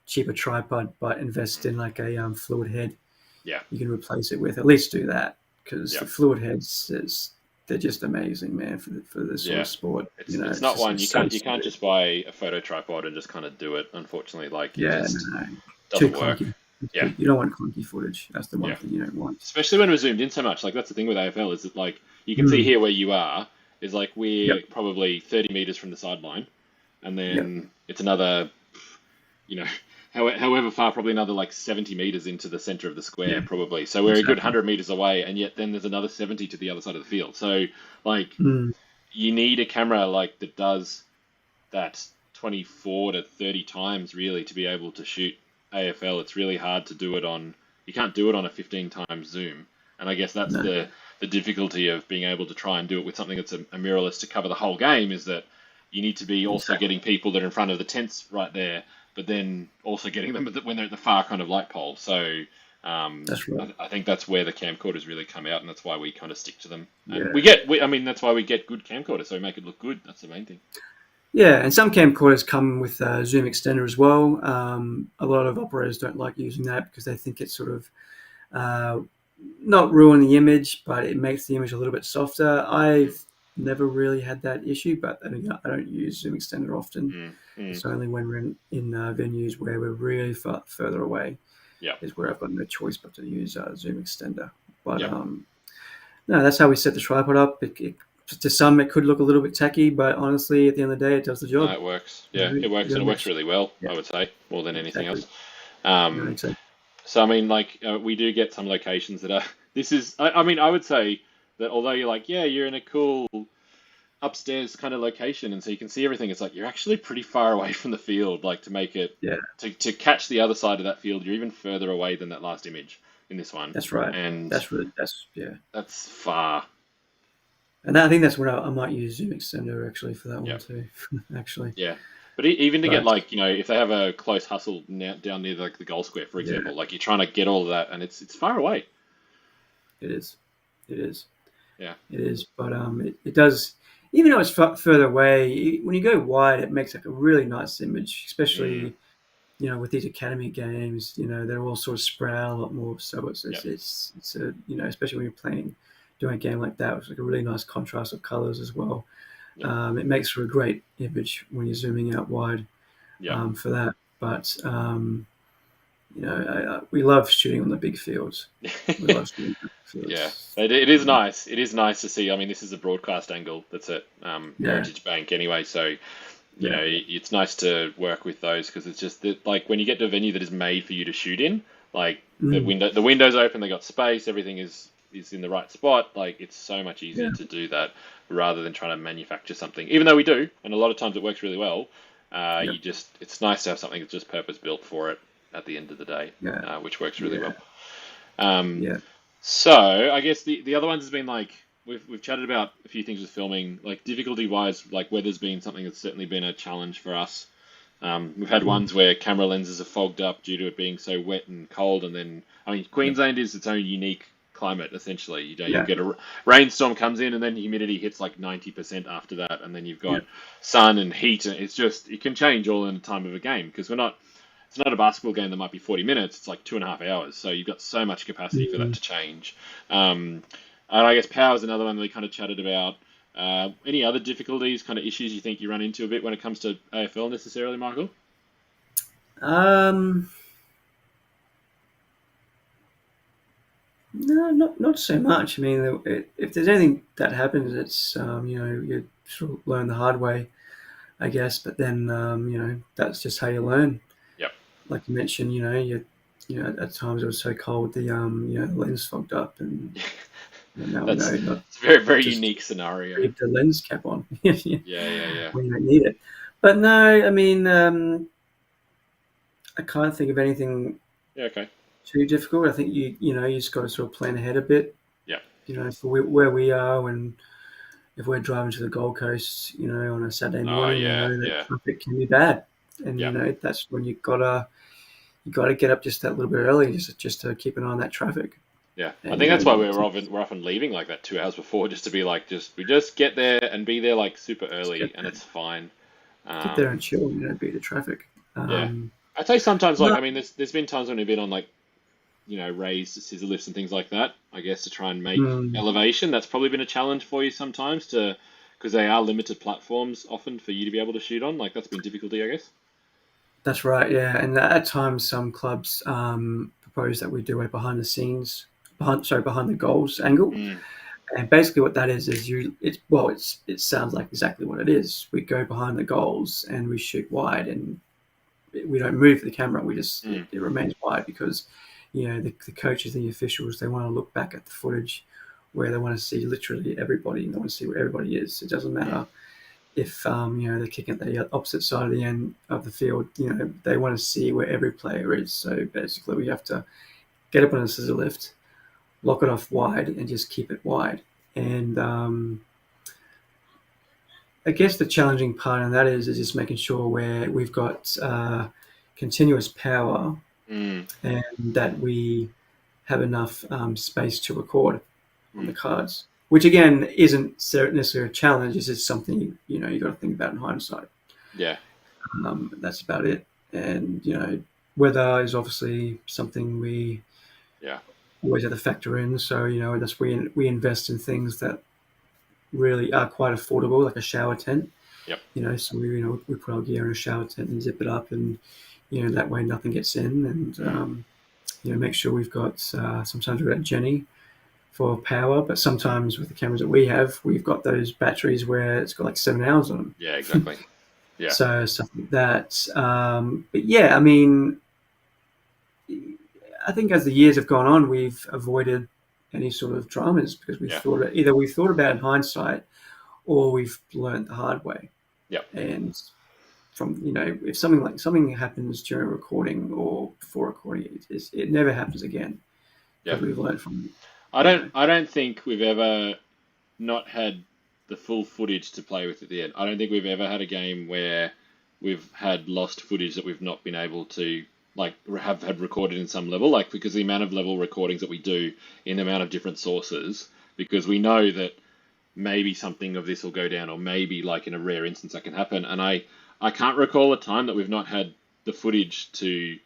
S5: cheaper tripod, but invest in like a fluid head.
S4: Yeah,
S5: you can replace it with. At least do that, because the fluid heads they're just amazing, man, for this sort of sport.
S4: It's not one you can't just buy a photo tripod and just kind of do it. Unfortunately,
S5: too
S4: doesn't work.
S5: clunky.
S4: Yeah,
S5: you don't want clunky footage. That's the one thing you don't want.
S4: Especially when we're zoomed in so much. Like, that's the thing with AFL, is that like you can see here where you are is like we're probably 30 meters from the sideline, and then it's another, however far, probably another like 70 meters into the center of the square, probably. So we're a good 100 meters away, and yet then there's another 70 to the other side of the field. So like you need a camera like that does that 24 to 30 times really to be able to shoot AFL. It's really hard to do it on. You can't do it on a 15 times zoom, and I guess that's the difficulty of being able to try and do it with something that's a mirrorless to cover the whole game, is that you need to be also getting people that are in front of the tents right there, but then also getting them when they're at the far kind of light pole. So
S5: that's right.
S4: I think that's where the camcorders really come out, and that's why we kind of stick to them. And that's why we get good camcorders, so we make it look good. That's the main thing.
S5: Yeah, and some camcorders come with a zoom extender as well. A lot of operators don't like using that because they think it's sort of not ruin the image, but it makes the image a little bit softer. I've never really had that issue, but then again, I don't use Zoom Extender often. It's only when we're in venues where we're really further away
S4: Yeah.
S5: is where I've got no choice but to use Zoom Extender. But
S4: Yep.
S5: no, that's how we set the tripod up. To some, it could look a little bit tacky, but honestly, at the end of the day, it does the
S4: No,
S5: job.
S4: it works.
S5: You
S4: Yeah,
S5: know,
S4: it works,
S5: you
S4: and
S5: gotta
S4: it
S5: make
S4: works
S5: sure.
S4: really well.
S5: Yeah,
S4: I would say more than anything
S5: exactly.
S4: else.
S5: No,
S4: Um,
S5: exactly.
S4: so I mean, like we do get some locations that are. This is. I mean, I would say that although you're like, yeah, you're in a cool upstairs kind of location, and so you can see everything. It's like you're actually pretty far away from the field. Like to make it
S5: Yeah,
S4: to catch the other side of that field, you're even further away than that last image in this one,
S5: that's right.
S4: and
S5: That's yeah.
S4: that's far.
S5: And I think that's when I might use Zoom Extender actually for that one
S4: Yeah.
S5: too. Actually,
S4: Yeah. But even to get
S5: but
S4: like, if they have a close hustle down near like the goal square, for
S5: yeah,
S4: example, like you're trying to get all of that, and it's far away.
S5: it is. It is.
S4: Yeah.
S5: It is. But it does. Even though it's further away, when you go wide, it makes like a really nice image,
S4: Mm.
S5: especially with these academy games. They're all sort of spread out a lot more. So it's
S4: Yeah.
S5: it's it's, it's a especially when you're doing a game like that, it's like a really nice contrast of colors as well.
S4: Yeah.
S5: It makes for a great image when you're zooming out wide
S4: Yeah.
S5: for that. But we love shooting on the big fields. We love shooting on the big
S4: Yeah.
S5: fields.
S4: It is nice. It is nice to see. I mean, this is a broadcast angle that's at
S5: Yeah,
S4: Heritage Bank anyway, so
S5: yeah,
S4: it's nice to work with those because it's just that like when you get to a venue that is made for you to shoot in, like
S5: mm,
S4: the window's open, they got space, everything is in the right spot. Like it's so much easier
S5: yeah,
S4: to do that rather than trying to manufacture something. Even though we do, and a lot of times it works really well.
S5: yeah,
S4: It's nice to have something that's just purpose built for it at the end of the day,
S5: yeah,
S4: which works really
S5: yeah,
S4: well. Um,
S5: yeah.
S4: so I guess the other ones has been like we've chatted about a few things with filming, like difficulty wise, like weather's been something that's certainly been a challenge for us. We've had
S5: Mm,
S4: ones where camera lenses are fogged up due to it being so wet and cold, and then I mean
S5: yeah,
S4: Queensland is its own unique climate essentially. You
S5: yeah,
S4: get a rainstorm comes in, and then humidity hits like 90% after that, and then you've
S5: yeah,
S4: got sun and heat, and it can change all in the time of a game because it's not a basketball game that might be 40 minutes. It's like 2.5 hours. So you've got so much capacity for that
S5: mm.
S4: to change. And I guess power is another one that we kind of chatted about. Any other difficulties, kind of issues you think you run into a bit when it comes to AFL necessarily, Michael?
S5: Um, no, not so much. I mean, if there's anything that happens, it's you sort of learn the hard way, I guess. But then that's just how you learn.
S4: Yep.
S5: Like you mentioned, at times it was so cold, the lens fogged up, and now we know not
S4: It's a very, very
S5: just
S4: unique scenario.
S5: leave the lens cap on when
S4: Yeah, yeah, yeah.
S5: you don't need it. But no, I mean, I can't think of anything
S4: Yeah, okay.
S5: too difficult. I think you just got to sort of plan ahead a bit.
S4: Yeah.
S5: For where we are, when if we're driving to the Gold Coast, on a Saturday
S4: Oh,
S5: morning,
S4: yeah,
S5: that
S4: yeah,
S5: traffic can be bad, and
S4: yeah.
S5: that's when you gotta get up just that little bit early, just to keep an eye on that traffic.
S4: Yeah, I
S5: And
S4: think that's why we're often leaving like that 2 hours before, just to be like, we just get there and be there like super
S5: just
S4: early, and it's fine.
S5: get there and
S4: Um,
S5: chill, beat the traffic.
S4: yeah, I'd say sometimes like
S5: No,
S4: I mean, there's been times when we've been on like raised scissor lifts and things like that. I guess to try and make
S5: mm,
S4: elevation, that's probably been a challenge for you sometimes to because they are limited platforms often for you to be able to shoot on. Like that's been difficulty, I guess.
S5: that's right, yeah. And at times, some clubs propose that we do a behind the scenes, behind the goals angle.
S4: Mm,
S5: And basically, what that is it sounds like exactly what it is. We go behind the goals and we shoot wide, and we don't move the camera. We just
S4: mm,
S5: it remains wide because the coaches and the officials, they want to look back at the footage where they want to see literally everybody, and they want to see where everybody is. It doesn't
S4: mm,
S5: matter if they're kicking at the opposite side of the end of the field. They want to see where every player is. So basically, we have to get up on a scissor lift, lock it off wide, and just keep it wide. And I guess the challenging part of that is just making sure where we've got continuous power
S4: mm,
S5: and that we have enough space to record on the
S4: mm.
S5: cards. Which again isn't necessarily a challenge. It's just something you got to think about in hindsight.
S4: Yeah,
S5: That's about it. And weather is obviously something we
S4: yeah,
S5: always have to factor in. So that's we invest in things that really are quite affordable, like a shower tent.
S4: Yep.
S5: So we put our gear in a shower tent and zip it up, and that way nothing gets in, and make sure we've got. Sometimes we've got Jenny for power, but sometimes with the cameras that we have, we've got those batteries where it's got like 7 hours on them.
S4: Yeah, exactly. Yeah.
S5: So stuff like that. But yeah, I mean, I think as the years have gone on, we've avoided any sort of dramas because we've thought about it in hindsight, or we've learned the hard way.
S4: Yep.
S5: And from if something happens during recording or before recording, it never happens again.
S4: Yeah,
S5: we've learned from it.
S4: I don't think we've ever not had the full footage to play with at the end. I don't think we've ever had a game where we've had lost footage that we've not been able to have had recorded in some level, because the amount of level recordings that we do in the amount of different sources, because we know that maybe something of this will go down, or maybe in a rare instance that can happen. And I can't recall a time that we've not had the footage to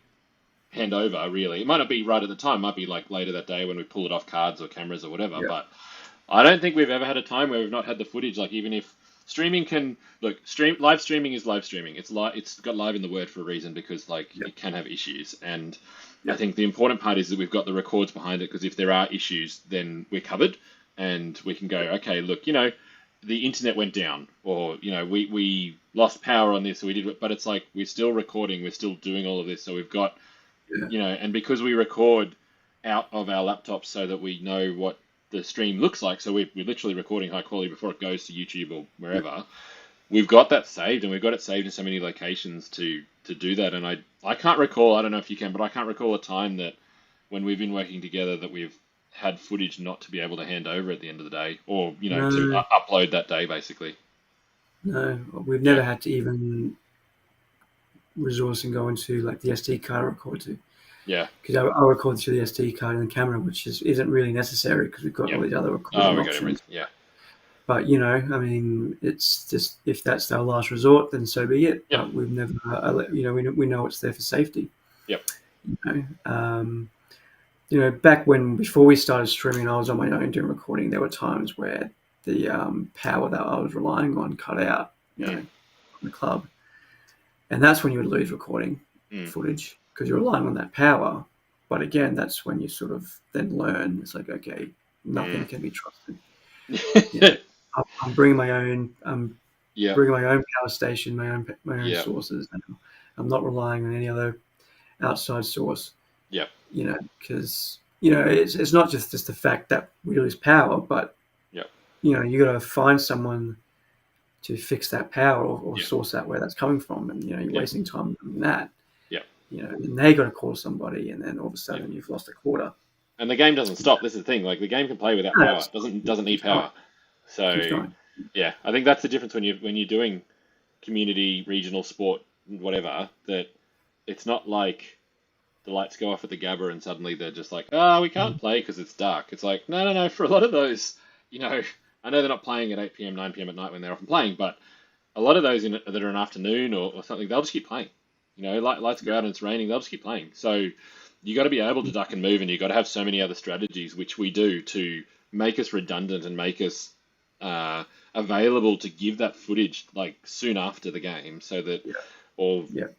S4: hand over, really. It might not be right at the time, it might be later that day when we pull it off cards or cameras or whatever, but I don't think we've ever had a time where we've not had the footage. Even if streaming can live streaming is live streaming. It's got live in the word for a reason, because it can have issues, and I think the important part is that we've got the records behind it, because if there are issues, then we're covered, and we can go, okay, look, the internet went down, or we lost power on this, or we did, but it's we're still recording, we're still doing all of this, so we've got and because we record out of our laptops so that we know what the stream looks like, so we're literally recording high quality before it goes to YouTube or wherever. We've got that saved, and we've got it saved in so many locations to do that. And I can't recall, I don't know if you can, but I can't recall a time that when we've been working together that we've had footage not to be able to hand over at the end of the day, or to upload that day, basically.
S5: No, we've never had to even resource and go into the SD card record to.
S4: Yeah.
S5: Because I'll record through the SD card and the camera, which isn't really necessary because we've got all these other recording options.
S4: Yeah.
S5: But I mean, it's just, if that's our last resort, then so be it.
S4: Yep.
S5: But we've never, we know it's there for safety.
S4: Yep.
S5: Back before we started streaming, I was on my own doing recording. There were times where the power that I was relying on cut out, on the club, and that's when you would lose recording footage because you're relying on that power. But again, that's when you sort of then learn. It's okay, nothing can be trusted. I'm bringing my own. Bringing my own power station, my own sources. And I'm not relying on any other outside source.
S4: Yeah.
S5: Because it's not just the fact that we lose power, but you got to find someone to fix that power or source that where that's coming from, and you're wasting time doing that. And they got to call somebody, and then all of a sudden you've lost a quarter.
S4: And the game doesn't stop. This is the thing. The game can play without power. It doesn't need power. So I think that's the difference when you're doing community, regional sport, whatever. That it's not like the lights go off at the Gabba and suddenly they're just we can't play because it's dark. It's no. For a lot of those, I know they're not playing at 8 p.m., 9 p.m. at night when they're often playing, but a lot of those that are an afternoon or something, they'll just keep playing. Lights go out and it's raining, they'll just keep playing. So you got to be able to duck and move, and you got to have so many other strategies, which we do, to make us redundant and make us available to give that footage soon after the game, so that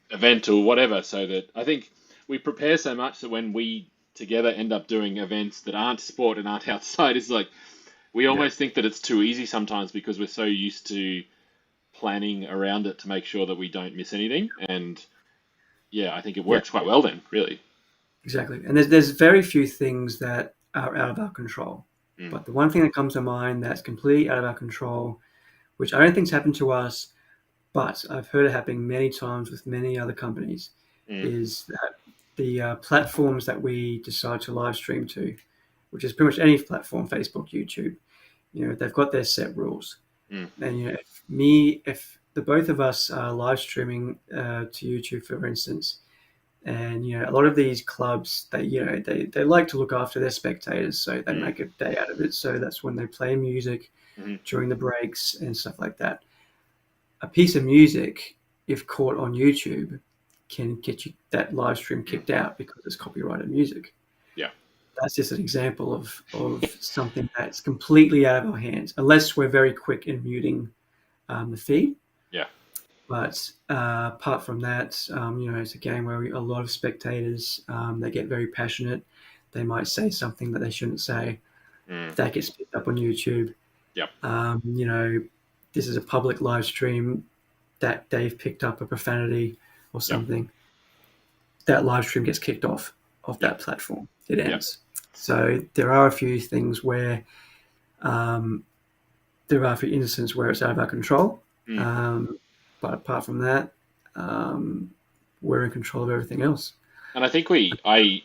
S4: event or whatever. So that I think we prepare so much that when we together end up doing events that aren't sport and aren't outside, it's we almost think that it's too easy sometimes because we're so used to planning around it to make sure that we don't miss anything. And I think it works quite well then, really.
S5: Exactly. And there's very few things that are out of our control. But the one thing that comes to mind that's completely out of our control, which I don't think's happened to us, but I've heard it happening many times with many other companies, is that the platforms that we decide to live stream to, which is pretty much any platform, Facebook, YouTube, they've got their set rules. And if the both of us are live streaming to YouTube, for instance, and a lot of these clubs, they like to look after their spectators, so they make a day out of it. So that's when they play music during the breaks and stuff like that. A piece of music, if caught on YouTube, can get you that live stream kicked out because it's copyrighted music. that's just an example of something that's completely out of our hands, unless we're very quick in muting the feed.
S4: Yeah.
S5: But apart from that, it's a game where a lot of spectators, they get very passionate. They might say something that they shouldn't say. That gets picked up on YouTube.
S4: Yep.
S5: This is a public live stream that they've picked up a profanity or something. That live stream gets kicked off that platform. It ends. So there are a few things where there are a few instances where it's out of our control. But apart from that, we're in control of everything else.
S4: And I think I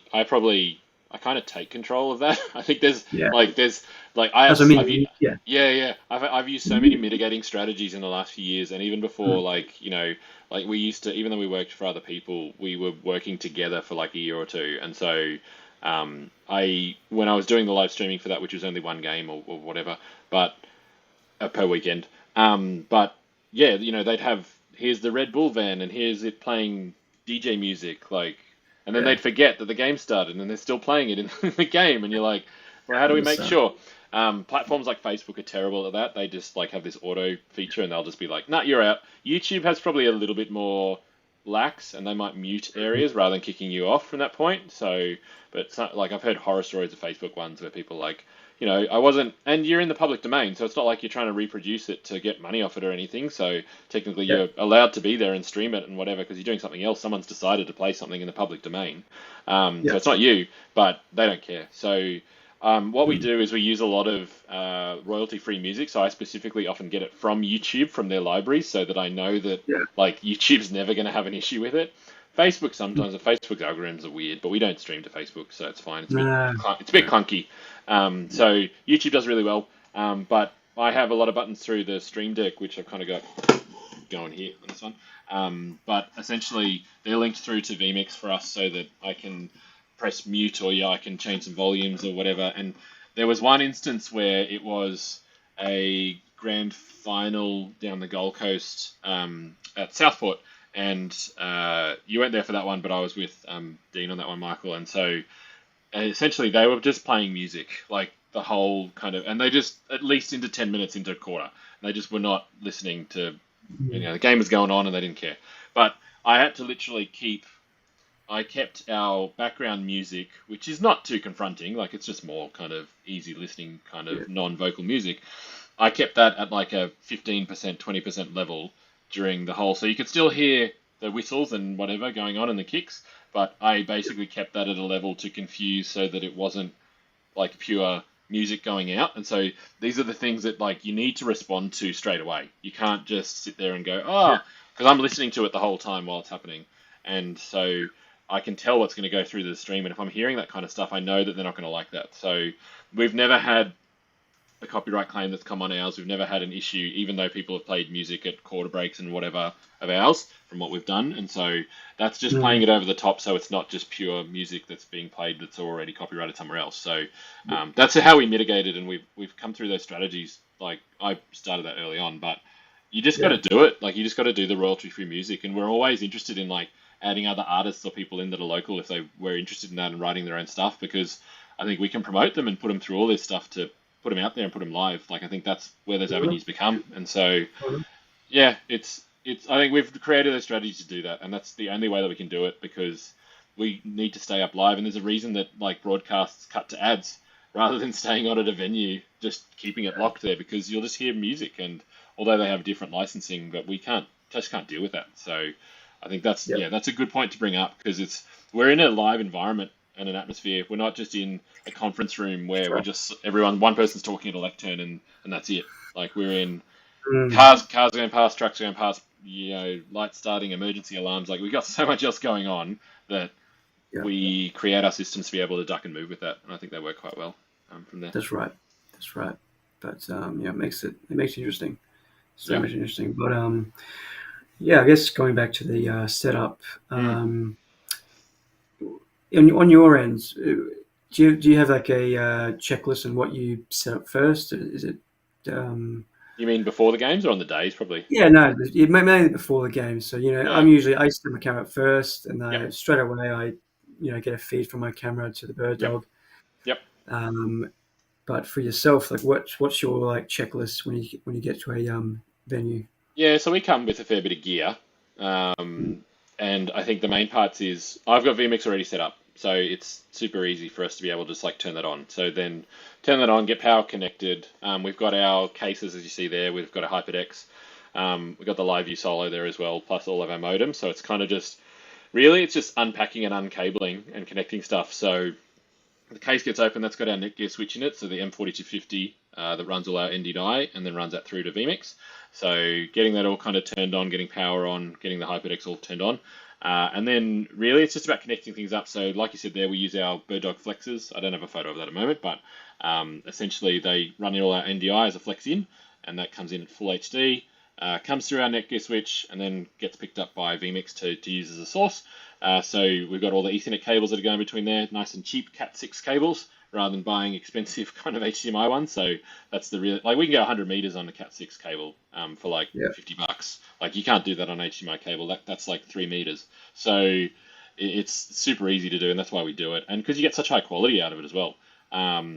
S4: kind of take control of that. I think I've used so many mitigating strategies in the last few years, and even before, we used to, even though we worked for other people, we were working together for like a year or two, and so when I was doing the live streaming for that, which was only one game or whatever, but per weekend, but yeah, they'd have, here's the Red Bull van and here's it playing DJ music, and then they'd forget that the game started and they're still playing it in the game, and you're like, well, how do we make sure? Platforms like Facebook are terrible at that. They just have this auto feature and they'll just be like, nah, you're out. YouTube has probably a little bit more lax, and they might mute areas rather than kicking you off from that point. So, but it's not, I've heard horror stories of Facebook ones where people I wasn't, and you're in the public domain, so it's not like you're trying to reproduce it to get money off it or anything. So technically you're allowed to be there and stream it and whatever, because you're doing something else. Someone's decided to play something in the public domain. So it's not you, but they don't care. So what we do is we use a lot of royalty-free music. So I specifically often get it from YouTube, from their libraries, so that I know that YouTube's never going to have an issue with it. Facebook sometimes, Facebook's algorithms are weird, but we don't stream to Facebook, so it's fine. It's a bit clunky. So YouTube does really well, but I have a lot of buttons through the Stream Deck, which I've kind of got going here on this one. But essentially, they're linked through to vMix for us, so that I can press mute, or I can change some volumes or whatever. And there was one instance where it was a grand final down the Gold Coast at Southport. And you weren't there for that one, but I was with Dean on that one, Michael. And so essentially they were just playing music, the whole kind of, and they just, at least into 10 minutes into a quarter, they just were not listening to, the game was going on and they didn't care. But I had to literally I kept our background music, which is not too confronting, it's just more kind of easy listening, kind of non-vocal music. I kept that at a 15%, 20% level during the whole, so you could still hear the whistles and whatever going on in the kicks, but I basically kept that at a level to confuse, so that it wasn't pure music going out. And so these are the things that you need to respond to straight away. You can't just sit there and go, because I'm listening to it the whole time while it's happening, and so I can tell what's going to go through the stream, and if I'm hearing that kind of stuff, I know that they're not going to like that. So we've never had a copyright claim that's come on ours. We've never had an issue, even though people have played music at quarter breaks and whatever of ours from what we've done. And so that's just playing it over the top, so it's not just pure music that's being played that's already copyrighted somewhere else. So that's how we mitigated, and we've come through those strategies. I started that early on, but you just got to do it. You just got to do the royalty-free music, and we're always interested in adding other artists or people in that are local if they were interested in that and writing their own stuff, because I think we can promote them and put them through all this stuff to put them out there and put them live. I think that's where those avenues become. And so, it's I think we've created a strategy to do that, and that's the only way that we can do it, because we need to stay up live. And there's a reason that broadcasts cut to ads rather than staying on at a venue, just keeping it locked there, because you'll just hear music. And although they have different licensing, but we just can't deal with that. So I think that's that's a good point to bring up, because we're in a live environment and an atmosphere. We're not just in a conference room where we're just one person's talking at a lectern and that's it. We're in cars going past, trucks going past, lights starting, emergency alarms. We've got so much else going on that we create our systems to be able to duck and move with that. And I think they work quite well from there.
S5: That's right. But it makes it interesting. So much interesting. But I guess going back to the setup, on your end, do you have a checklist on what you set up first? Is it?
S4: You mean before the games or on the days, probably?
S5: Yeah, no, mainly before the games. So I set my camera up first, and straight away I get a feed from my camera to the bird dog,
S4: Yep.
S5: But for yourself, like what's your like checklist when you get to a venue?
S4: Yeah, so we come with a fair bit of gear. And I think the main parts is I've got VMix already set up. So it's super easy for us to be able to just like turn that on. So then turn that on, get power connected. We've got our cases, as you see there. We've got a HyperDex. We've got the LiveView Solo there as well, plus all of our modems. So it's kind of just, really, it's just unpacking and uncabling and connecting stuff. So the case gets open, that's got our Netgear switch in it, so the M4250 that runs all our ND&I and then runs that through to VMix. So getting that all kind of turned on, getting power on, getting the HyperDex all turned on. And then really it's just about connecting things up. So like you said there, we use our Bird Dog flexes. I don't have a photo of that at the moment, but essentially they run in all our NDI as a flex in, and that comes in at full HD, comes through our Netgear switch, and then gets picked up by VMix to use as a source. So we've got all the Ethernet cables that are going between there, nice and cheap Cat6 cables, rather than buying expensive kind of HDMI ones. So that's the real, like we can go 100 meters on a Cat6 cable for like $50. Like you can't do that on HDMI cable. That's like 3 meters. So it's super easy to do, and that's why we do it. And because you get such high quality out of it as well.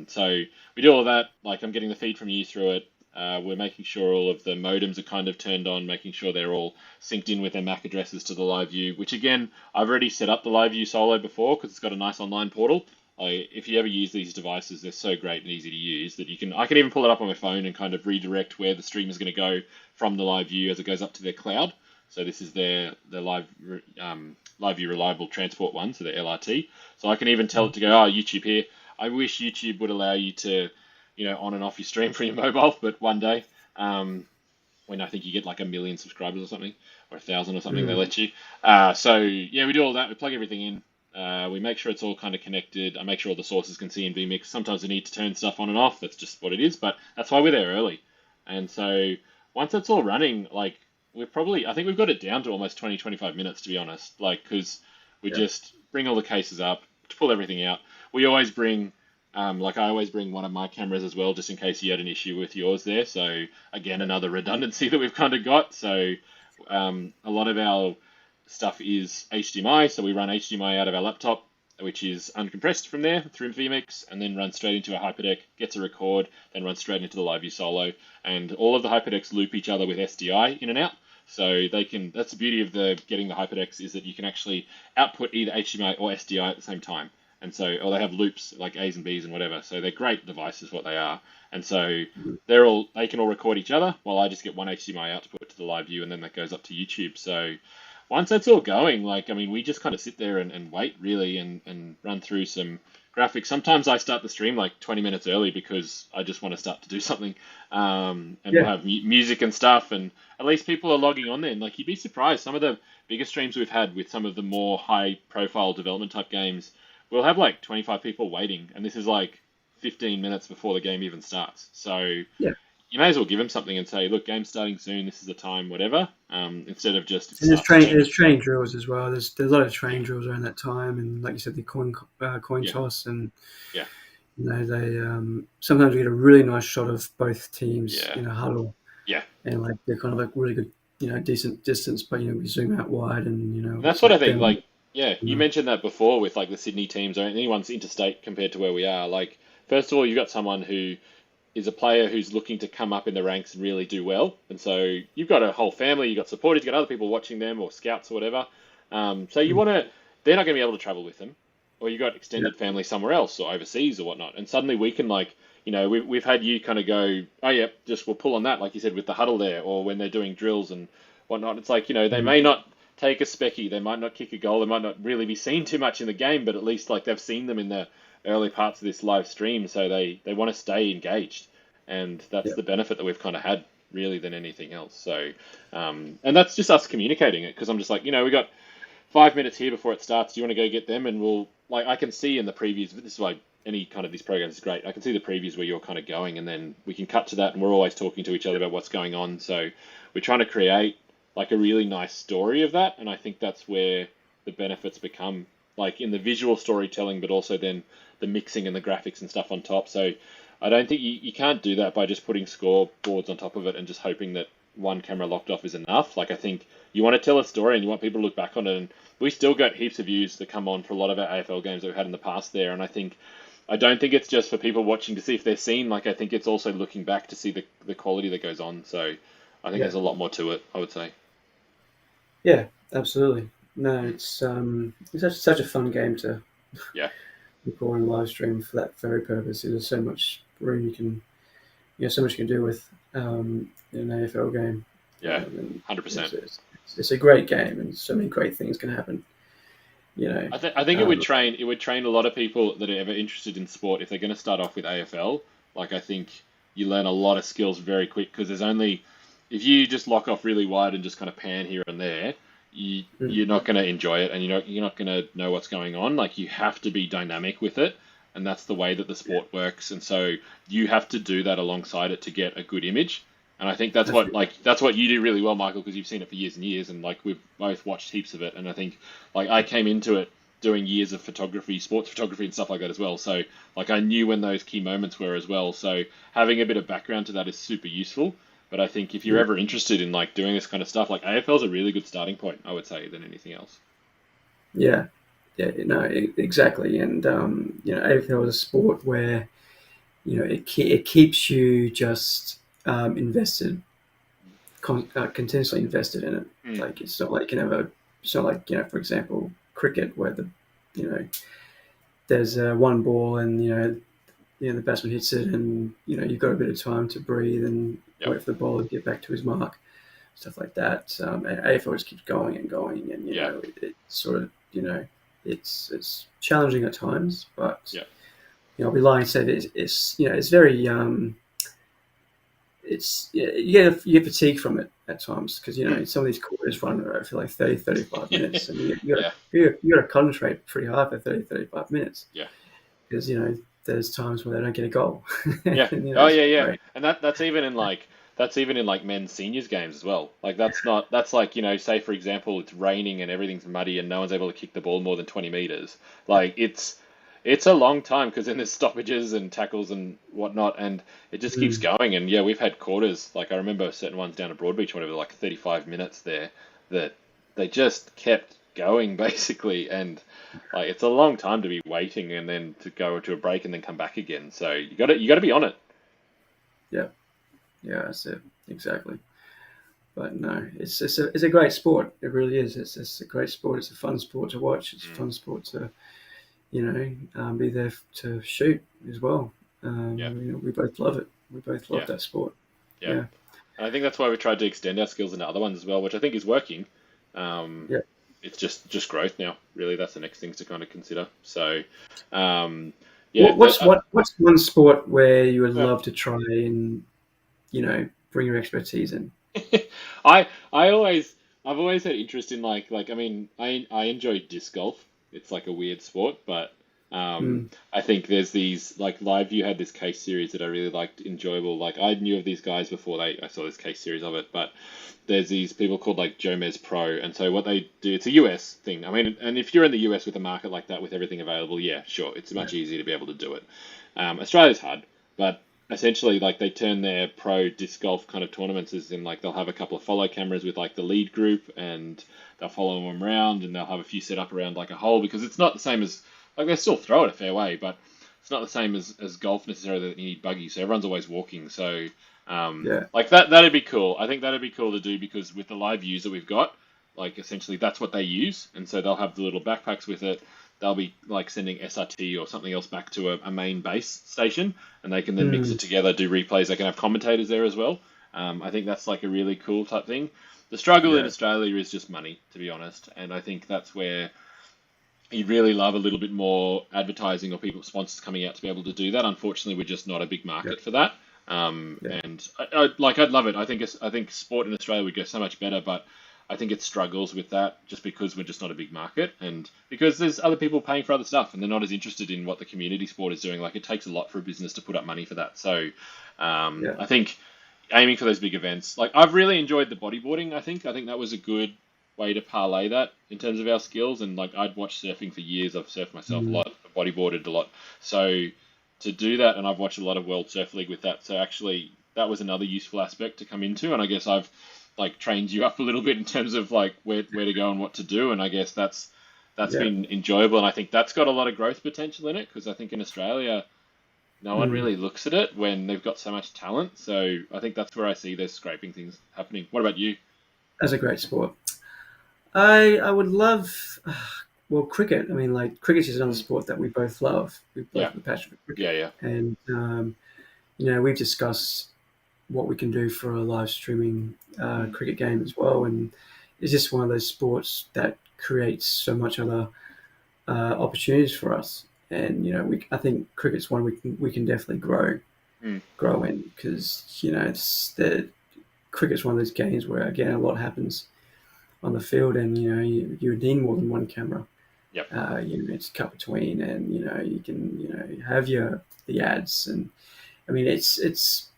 S4: So we do all of that. Like I'm getting the feed from you through it. We're making sure all of the modems are kind of turned on, making sure they're all synced in with their MAC addresses to the LiveView, which again, I've already set up the LiveView Solo before because it's got a nice online portal. If you ever use these devices, they're so great and easy to use that I can even pull it up on my phone and kind of redirect where the stream is going to go from the LiveView as it goes up to their cloud. So this is their LiveView Reliable Transport one, so the LRT. So I can even tell it to go, YouTube here. I wish YouTube would allow you to on and off your stream for your mobile, but one day, when I think you get like 1 million subscribers or something, or 1,000 or something, they let you. So yeah, we do all that. We plug everything in. We make sure it's all kind of connected. I make sure all the sources can see in VMix. Sometimes we need to turn stuff on and off. That's just what it is, but that's why we're there early. And so once it's all running, like I think we've got it down to almost 20, 25 minutes, to be honest, like, because we just bring all the cases up to pull everything out. We always bring, I always bring one of my cameras as well, just in case you had an issue with yours there. So again, another redundancy that we've kind of got. So a lot of our stuff is HDMI. So we run HDMI out of our laptop, which is uncompressed from there through VMix, and then runs straight into a HyperDeck, gets a record, then runs straight into the LiveView Solo. And all of the HyperDecks loop each other with SDI in and out. So that's the beauty of getting the HyperDecks, is that you can actually output either HDMI or SDI at the same time. And so, or they have loops like A's and B's and whatever. So they're great devices, what they are. And so they can all record each other, while I just get one HDMI out to put to the LiveView, and then that goes up to YouTube. So once that's all going, we just kind of sit there and wait really, and run through some graphics. Sometimes I start the stream like 20 minutes early because I just want to start to do something. We'll have music and stuff, and at least people are logging on then. Like, you'd be surprised, some of the bigger streams we've had with some of the more high profile development type games, we'll have like 25 people waiting, and this is like 15 minutes before the game even starts. So you may as well give them something and say, look, game's starting soon, this is the time, whatever, instead of just...
S5: And there's train drills as well. There's a lot of train drills around that time, and like you said, the coin toss, and they sometimes we get a really nice shot of both teams in a huddle. Yeah. And like they're kind of like really good, decent distance, but we zoom out wide, and
S4: that's what I think. You mentioned that before with like the Sydney teams, or anyone's interstate compared to where we are. Like, first of all, you've got someone who is a player who's looking to come up in the ranks and really do well. And so you've got a whole family, you've got supporters, you've got other people watching them, or scouts or whatever. So you they're not going to be able to travel with them. Or you've got extended family somewhere else or overseas or whatnot. And suddenly we can we've had you kind of go, oh yeah, we'll pull on that, like you said, with the huddle there, or when they're doing drills and whatnot. It's like, they may not take a specky, they might not kick a goal, they might not really be seen too much in the game, but at least like they've seen them in the early parts of this live stream, so they want to stay engaged, and that's the benefit that we've kind of had really than anything else. So and that's just us communicating it, because I'm just like, we got 5 minutes here before it starts, do you want to go get them? And I can see in the previews, this is why any kind of these programs is great, I can see the previews where you're kind of going, and then we can cut to that, and we're always talking to each other about what's going on. So we're trying to create like a really nice story of that, and I think that's where the benefits become, like in the visual storytelling, but also then the mixing and the graphics and stuff on top. So I don't think you can't do that by just putting scoreboards on top of it and just hoping that one camera locked off is enough. Like, I think you want to tell a story and you want people to look back on it, and we still got heaps of views that come on for a lot of our AFL games that we've had in the past there, and I think I don't think it's just for people watching to see if they're seen. Like, I think it's also looking back to see the quality that goes on. So I think
S5: Yeah.
S4: there's a lot more to it, I would say.
S5: Yeah, absolutely. No,
S4: Mm.
S5: it's such a fun game to
S4: Yeah.
S5: record and live stream for that very purpose. There's so much room so much you can do with an AFL game.
S4: Yeah.
S5: And
S4: 100%.
S5: it's a great game, and so many great things can happen.
S4: I think it would train a lot of people that are ever interested in sport if they're going to start off with AFL. Like, I think you learn a lot of skills very quick because if you just lock off really wide and just kind of pan here and there, you're not going to enjoy it, and you're not going to know what's going on. Like, you have to be dynamic with it, and that's the way that the sport works. And so you have to do that alongside it to get a good image. And I think that's what you do really well, Michael, because you've seen it for years and years, and like we've both watched heaps of it. And I think like I came into it doing years of photography, sports photography, and stuff like that as well. So like I knew when those key moments were as well. So having a bit of background to that is super useful. But I think if you're ever interested in like doing this kind of stuff, like AFL is a really good starting point, I would say, than anything else.
S5: Yeah, yeah, no, exactly. And AFL is a sport where it keeps you just invested, continuously invested in it.
S4: Mm.
S5: Like it's not like it's not like for example, cricket where there's one ball and the batsman hits it and you've got a bit of time to breathe and wait for the bowler to get back to his mark, stuff like that. And AFL just keeps going and going, and it sort of it's challenging at times, but I'll be lying to say that it's very you get fatigue from it at times because some of these quarters run for like 30, 35 minutes, and you got to concentrate pretty hard for 30, 35 minutes.
S4: Yeah,
S5: because there's times where they don't get a goal.
S4: Yeah.
S5: And,
S4: Great. And that's even in like men's seniors games as well. Like that's like say for example it's raining and everything's muddy and no one's able to kick the ball more than 20 meters. Like it's a long time because then there's stoppages and tackles and whatnot, and it just keeps going. And we've had quarters, like I remember certain ones down at Broadbeach, whatever, like 35 minutes there, that they just kept going basically. And like it's a long time to be waiting and then to go to a break and then come back again. So you got to be on it.
S5: Yeah, that's it exactly. But no, it's a great sport. It really is. It's a great sport. It's a fun sport to watch. It's a fun sport to be there to shoot as well. We both love it. We both love that sport.
S4: Yeah. And I think that's why we tried to extend our skills into other ones as well, which I think is working. It's just growth now. Really, that's the next things to kind of consider. So,
S5: what's one sport where you would love to try and bring your expertise in?
S4: I've always had interest in like I mean I enjoy disc golf. It's like a weird sport, but I think there's these like Live View had this case series that I really liked, enjoyable. Like I knew of these guys before I saw this case series of it, but there's these people called like Jomez Pro, and so what they do, it's a US thing. I mean, and if you're in the US with a market like that with everything available, sure, it's much easier to be able to do it. Australia's hard, but essentially like they turn their pro disc golf kind of tournaments as in like they'll have a couple of follow cameras with like the lead group and they'll follow them around and they'll have a few set up around like a hole, because it's not the same as like they still throw it a fair way, but it's not the same as golf necessarily that you need buggies, so everyone's always walking. So like that'd be cool. I think that'd be cool to do, because with the live views that we've got, like essentially that's what they use, and so they'll have the little backpacks with it. They'll be like sending SRT or something else back to a main base station, and they can then mix it together, do replays. They can have commentators there as well. I think that's like a really cool type thing. The struggle in Australia is just money, to be honest, and I think that's where you'd really love a little bit more advertising or sponsors coming out to be able to do that. Unfortunately, we're just not a big market for that. And I'd love it. I think sport in Australia would go so much better, but I think it struggles with that just because we're just not a big market, and because there's other people paying for other stuff and they're not as interested in what the community sport is doing. Like it takes a lot for a business to put up money for that. So I think aiming for those big events, like I've really enjoyed the bodyboarding. I think that was a good way to parlay that in terms of our skills. And like I'd watched surfing for years. I've surfed myself a lot, bodyboarded a lot. So to do that, and I've watched a lot of World Surf League with that. So actually that was another useful aspect to come into. And I guess I've like trained you up a little bit in terms of like where to go and what to do. And I guess that's that's
S5: Yeah.
S4: been enjoyable, and I think that's got a lot of growth potential in it because I think in Australia no one
S5: Mm.
S4: really looks at it when they've got so much talent. So I think that's where I see those scraping things happening. What about you?
S5: That's a great sport. I would love, well, cricket. I mean, like cricket is another
S4: Mm.
S5: sport that we both love. We both
S4: Yeah,
S5: have a passion for
S4: yeah,
S5: cricket,
S4: yeah.
S5: and we've discussed what we can do for a live streaming
S4: Mm.
S5: cricket game as well. And it's just one of those sports that creates so much other opportunities for us. And I think cricket's one we can definitely
S4: Mm.
S5: grow in because cricket's one of those games where again a lot happens on the field, and you would need more than one camera.
S4: Yep.
S5: It's cut between, and you can have the ads, and I mean it's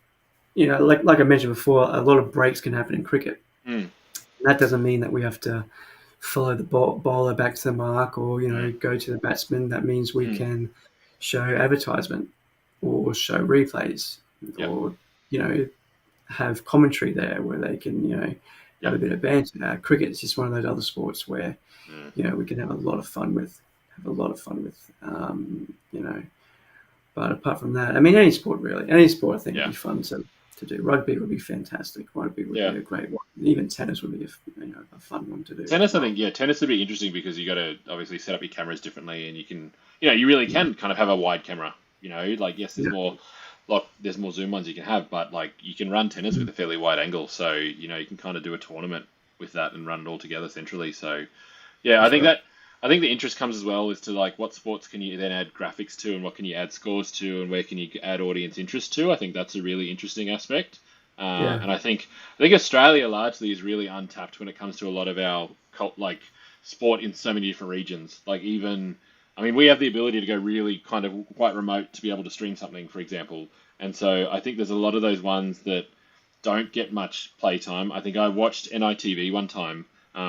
S5: like I mentioned before, a lot of breaks can happen in cricket.
S4: Mm.
S5: That doesn't mean that we have to follow the bowler back to the mark or
S4: Mm.
S5: go to the batsman. That means we
S4: Mm.
S5: can show advertisement or show replays
S4: Yep.
S5: or have commentary there where they can have a
S4: Yep.
S5: bit of banter. Cricket is just one of those other sports where
S4: Mm.
S5: we can have a lot of fun with. But apart from that, I mean, any sport really, any sport I think would
S4: Yeah.
S5: be fun to do. Rugby would be fantastic. Rugby would
S4: Yeah.
S5: be a great one. Even tennis would be a fun one to do as
S4: Tennis, I
S5: well.
S4: think, yeah, tennis would be interesting because you got to obviously set up your cameras differently, and you can, you really can kind of have a wide camera. Like yes, there's
S5: Yeah.
S4: more, like there's more zoom ones you can have, but like you can run tennis with a fairly wide angle, so you can kind of do a tournament with that and run it all together centrally. So yeah,
S5: That's right.
S4: I think the interest comes as well as to like what sports can you then add graphics to, and what can you add scores to, and where can you add audience interest to. I think that's a really interesting aspect.
S5: Yeah.
S4: And I think Australia largely is really untapped when it comes to a lot of our like sport in so many different regions. Like even, I mean, we have the ability to go really kind of quite remote to be able to stream something, for example. And so I think there's a lot of those ones that don't get much playtime. I think I watched NITV one time,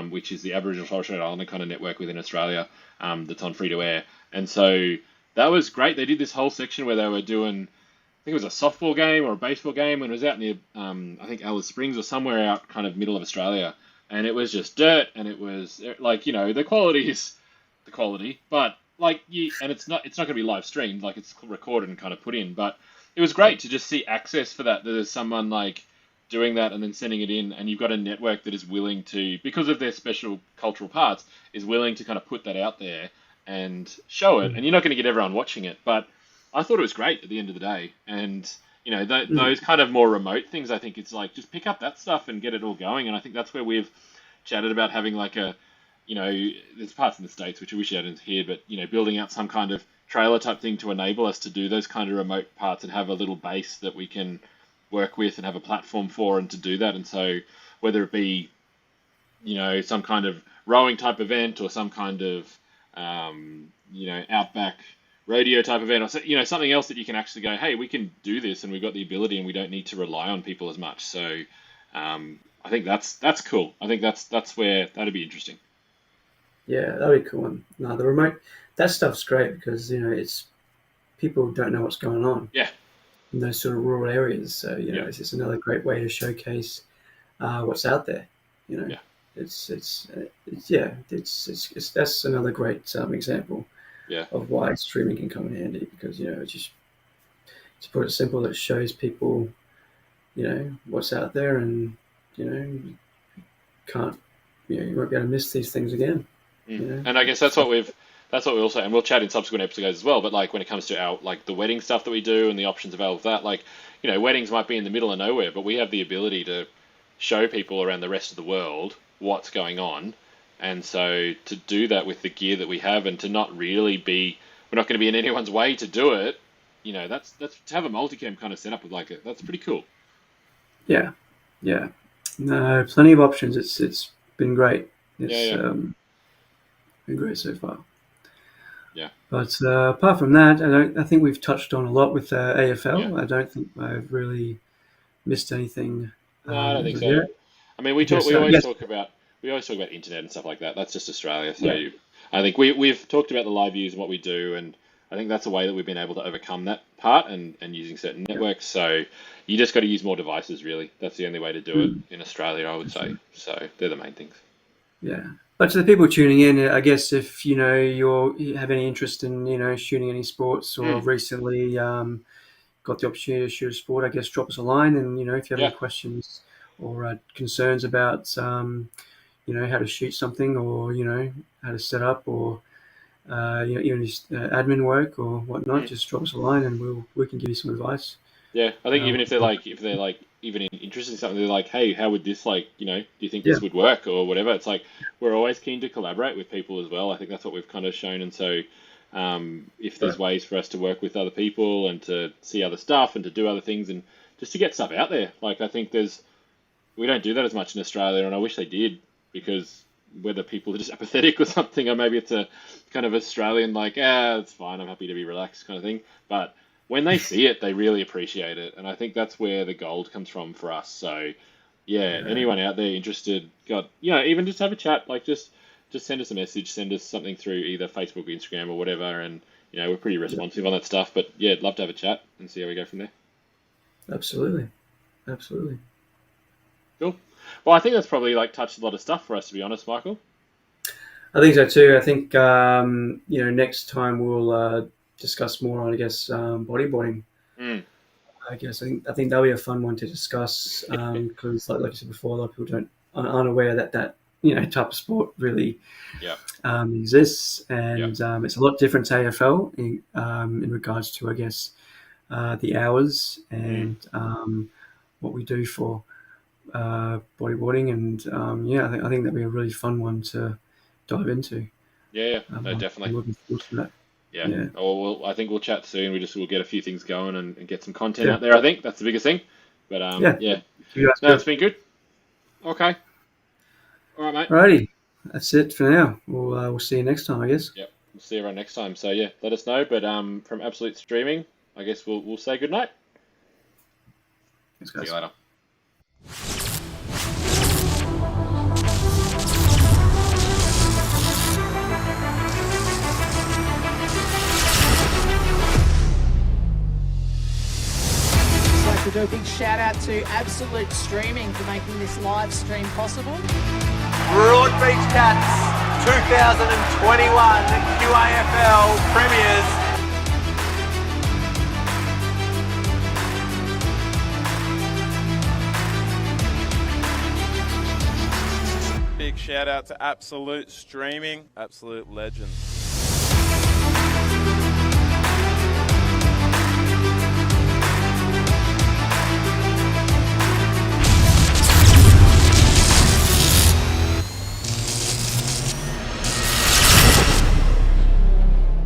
S4: which is the Aboriginal and Torres Strait Islander kind of network within Australia, that's on free to air. And so that was great. They did this whole section where they were doing, I think it was a softball game or a baseball game, and it was out near, I think Alice Springs or somewhere out kind of middle of Australia. And it was just dirt, and it was like, the quality is the quality, but like and it's not going to be live streamed, like it's recorded and kind of put in. But it was great to just see access for that. There's someone like doing that and then sending it in, and you've got a network that is willing to, because of their special cultural parts, is willing to kind of put that out there and show it. And you're not going to get everyone watching it, but I thought it was great at the end of the day. And those kind of more remote things, I think it's like just pick up that stuff and get it all going. And I think that's where we've chatted about having like there's parts in the States which I wish I hadn't here, but building out some kind of trailer type thing to enable us to do those kind of remote parts and have a little base that we can work with and have a platform for and to do that. And so whether it be some kind of rowing type event or some kind of outback radio type event, or something else that you can actually go, hey, we can do this and we've got the ability and we don't need to rely on people as much. So I think that's cool. I think that's where that'd be interesting.
S5: Yeah, that'd be cool. And no, the remote, that stuff's great because it's people don't know what's going on
S4: Yeah.
S5: in those sort of rural areas. So
S4: Yeah.
S5: it's just another great way to showcase what's out there.
S4: Yeah.
S5: It's that's another great example
S4: Yeah.
S5: of why streaming can come in handy because it's just, to put it simple, it shows people what's out there, and you can't you won't be able to miss these things again.
S4: And I guess that's what we also, and we'll chat in subsequent episodes as well, but like when it comes to our like the wedding stuff that we do and the options available for that, like weddings might be in the middle of nowhere, but we have the ability to show people around the rest of the world what's going on. And so to do that with the gear that we have, and to not really be, we're not going to be in anyone's way to do it, that's to have a multicam kind of setup with like it, that's pretty cool.
S5: Yeah. No, plenty of options. It's been great. It's been great so far.
S4: Yeah.
S5: But apart from that, I think we've touched on a lot with AFL.
S4: Yeah.
S5: I don't think I've really missed anything.
S4: No, I don't think
S5: as
S4: so.
S5: of yet.
S4: I mean, we always talk about internet and stuff like that. That's just Australia. So
S5: Yeah.
S4: I think we've talked about the live views and what we do, and I think that's a way that we've been able to overcome that part and using certain networks. So you just got to use more devices, really. That's the only way to do it in Australia, I would say. So they're the main things.
S5: Yeah. But to the people tuning in, I guess if you have any interest in shooting any sports or recently got the opportunity to shoot a sport, I guess drop us a line, and if you have
S4: Yeah.
S5: any questions or concerns about how to shoot something, or how to set up, or even just admin work or whatnot, just drop us a line and we can give you some advice.
S4: Yeah, I think even if they're
S5: Uh,
S4: like even interested in something, they're like, hey, how would this do you think
S5: Yeah.
S4: this would work or whatever? It's like we're always keen to collaborate with people as well. I think that's what we've kind of shown, and so if there's ways for us to work with other people and to see other stuff and to do other things and just to get stuff out there, like I think we don't do that as much in Australia, and I wish they did, because whether people are just apathetic or something, or maybe it's a kind of Australian it's fine, I'm happy to be relaxed kind of thing, but when they see it, they really appreciate it, and I think that's where the gold comes from for us. So, yeah, anyone out there interested, even just have a chat, just send us a message, send us something through either Facebook, Instagram, or whatever, and we're pretty responsive on that stuff. But yeah, I'd love to have a chat and see how we go from there.
S5: Absolutely.
S4: Cool. Well, I think that's probably touched a lot of stuff for us, to be honest, Michael.
S5: I think so too. I think next time we'll discuss more on, I guess, bodyboarding. I guess I think that'll be a fun one to discuss, because like I said before, a lot of people aren't aware that type of sport really exists, and it's a lot different to AFL in regards to, I guess, the hours and what we do for bodyboarding, and I think that'd be a really fun one to dive into.
S4: Yeah, no, definitely.
S5: I'm looking forward to that.
S4: Yeah. Well, I think we'll chat soon. We'll get a few things going and get some content out there. I think that's the biggest thing. But yeah. No, it's been good. Okay. All right, mate.
S5: Alrighty, that's it for now. We'll see you next time, I guess.
S4: Yep. We'll see everyone next time. So yeah, let us know. But from Absolute Streaming, I guess we'll say good night.
S5: Thanks, guys.
S4: See you later.
S1: To do a big shout out to Absolute Streaming for making this live stream possible.
S2: Broad Beach Cats 2021 QAFL Premiers.
S3: Big shout out to Absolute Streaming, absolute legends.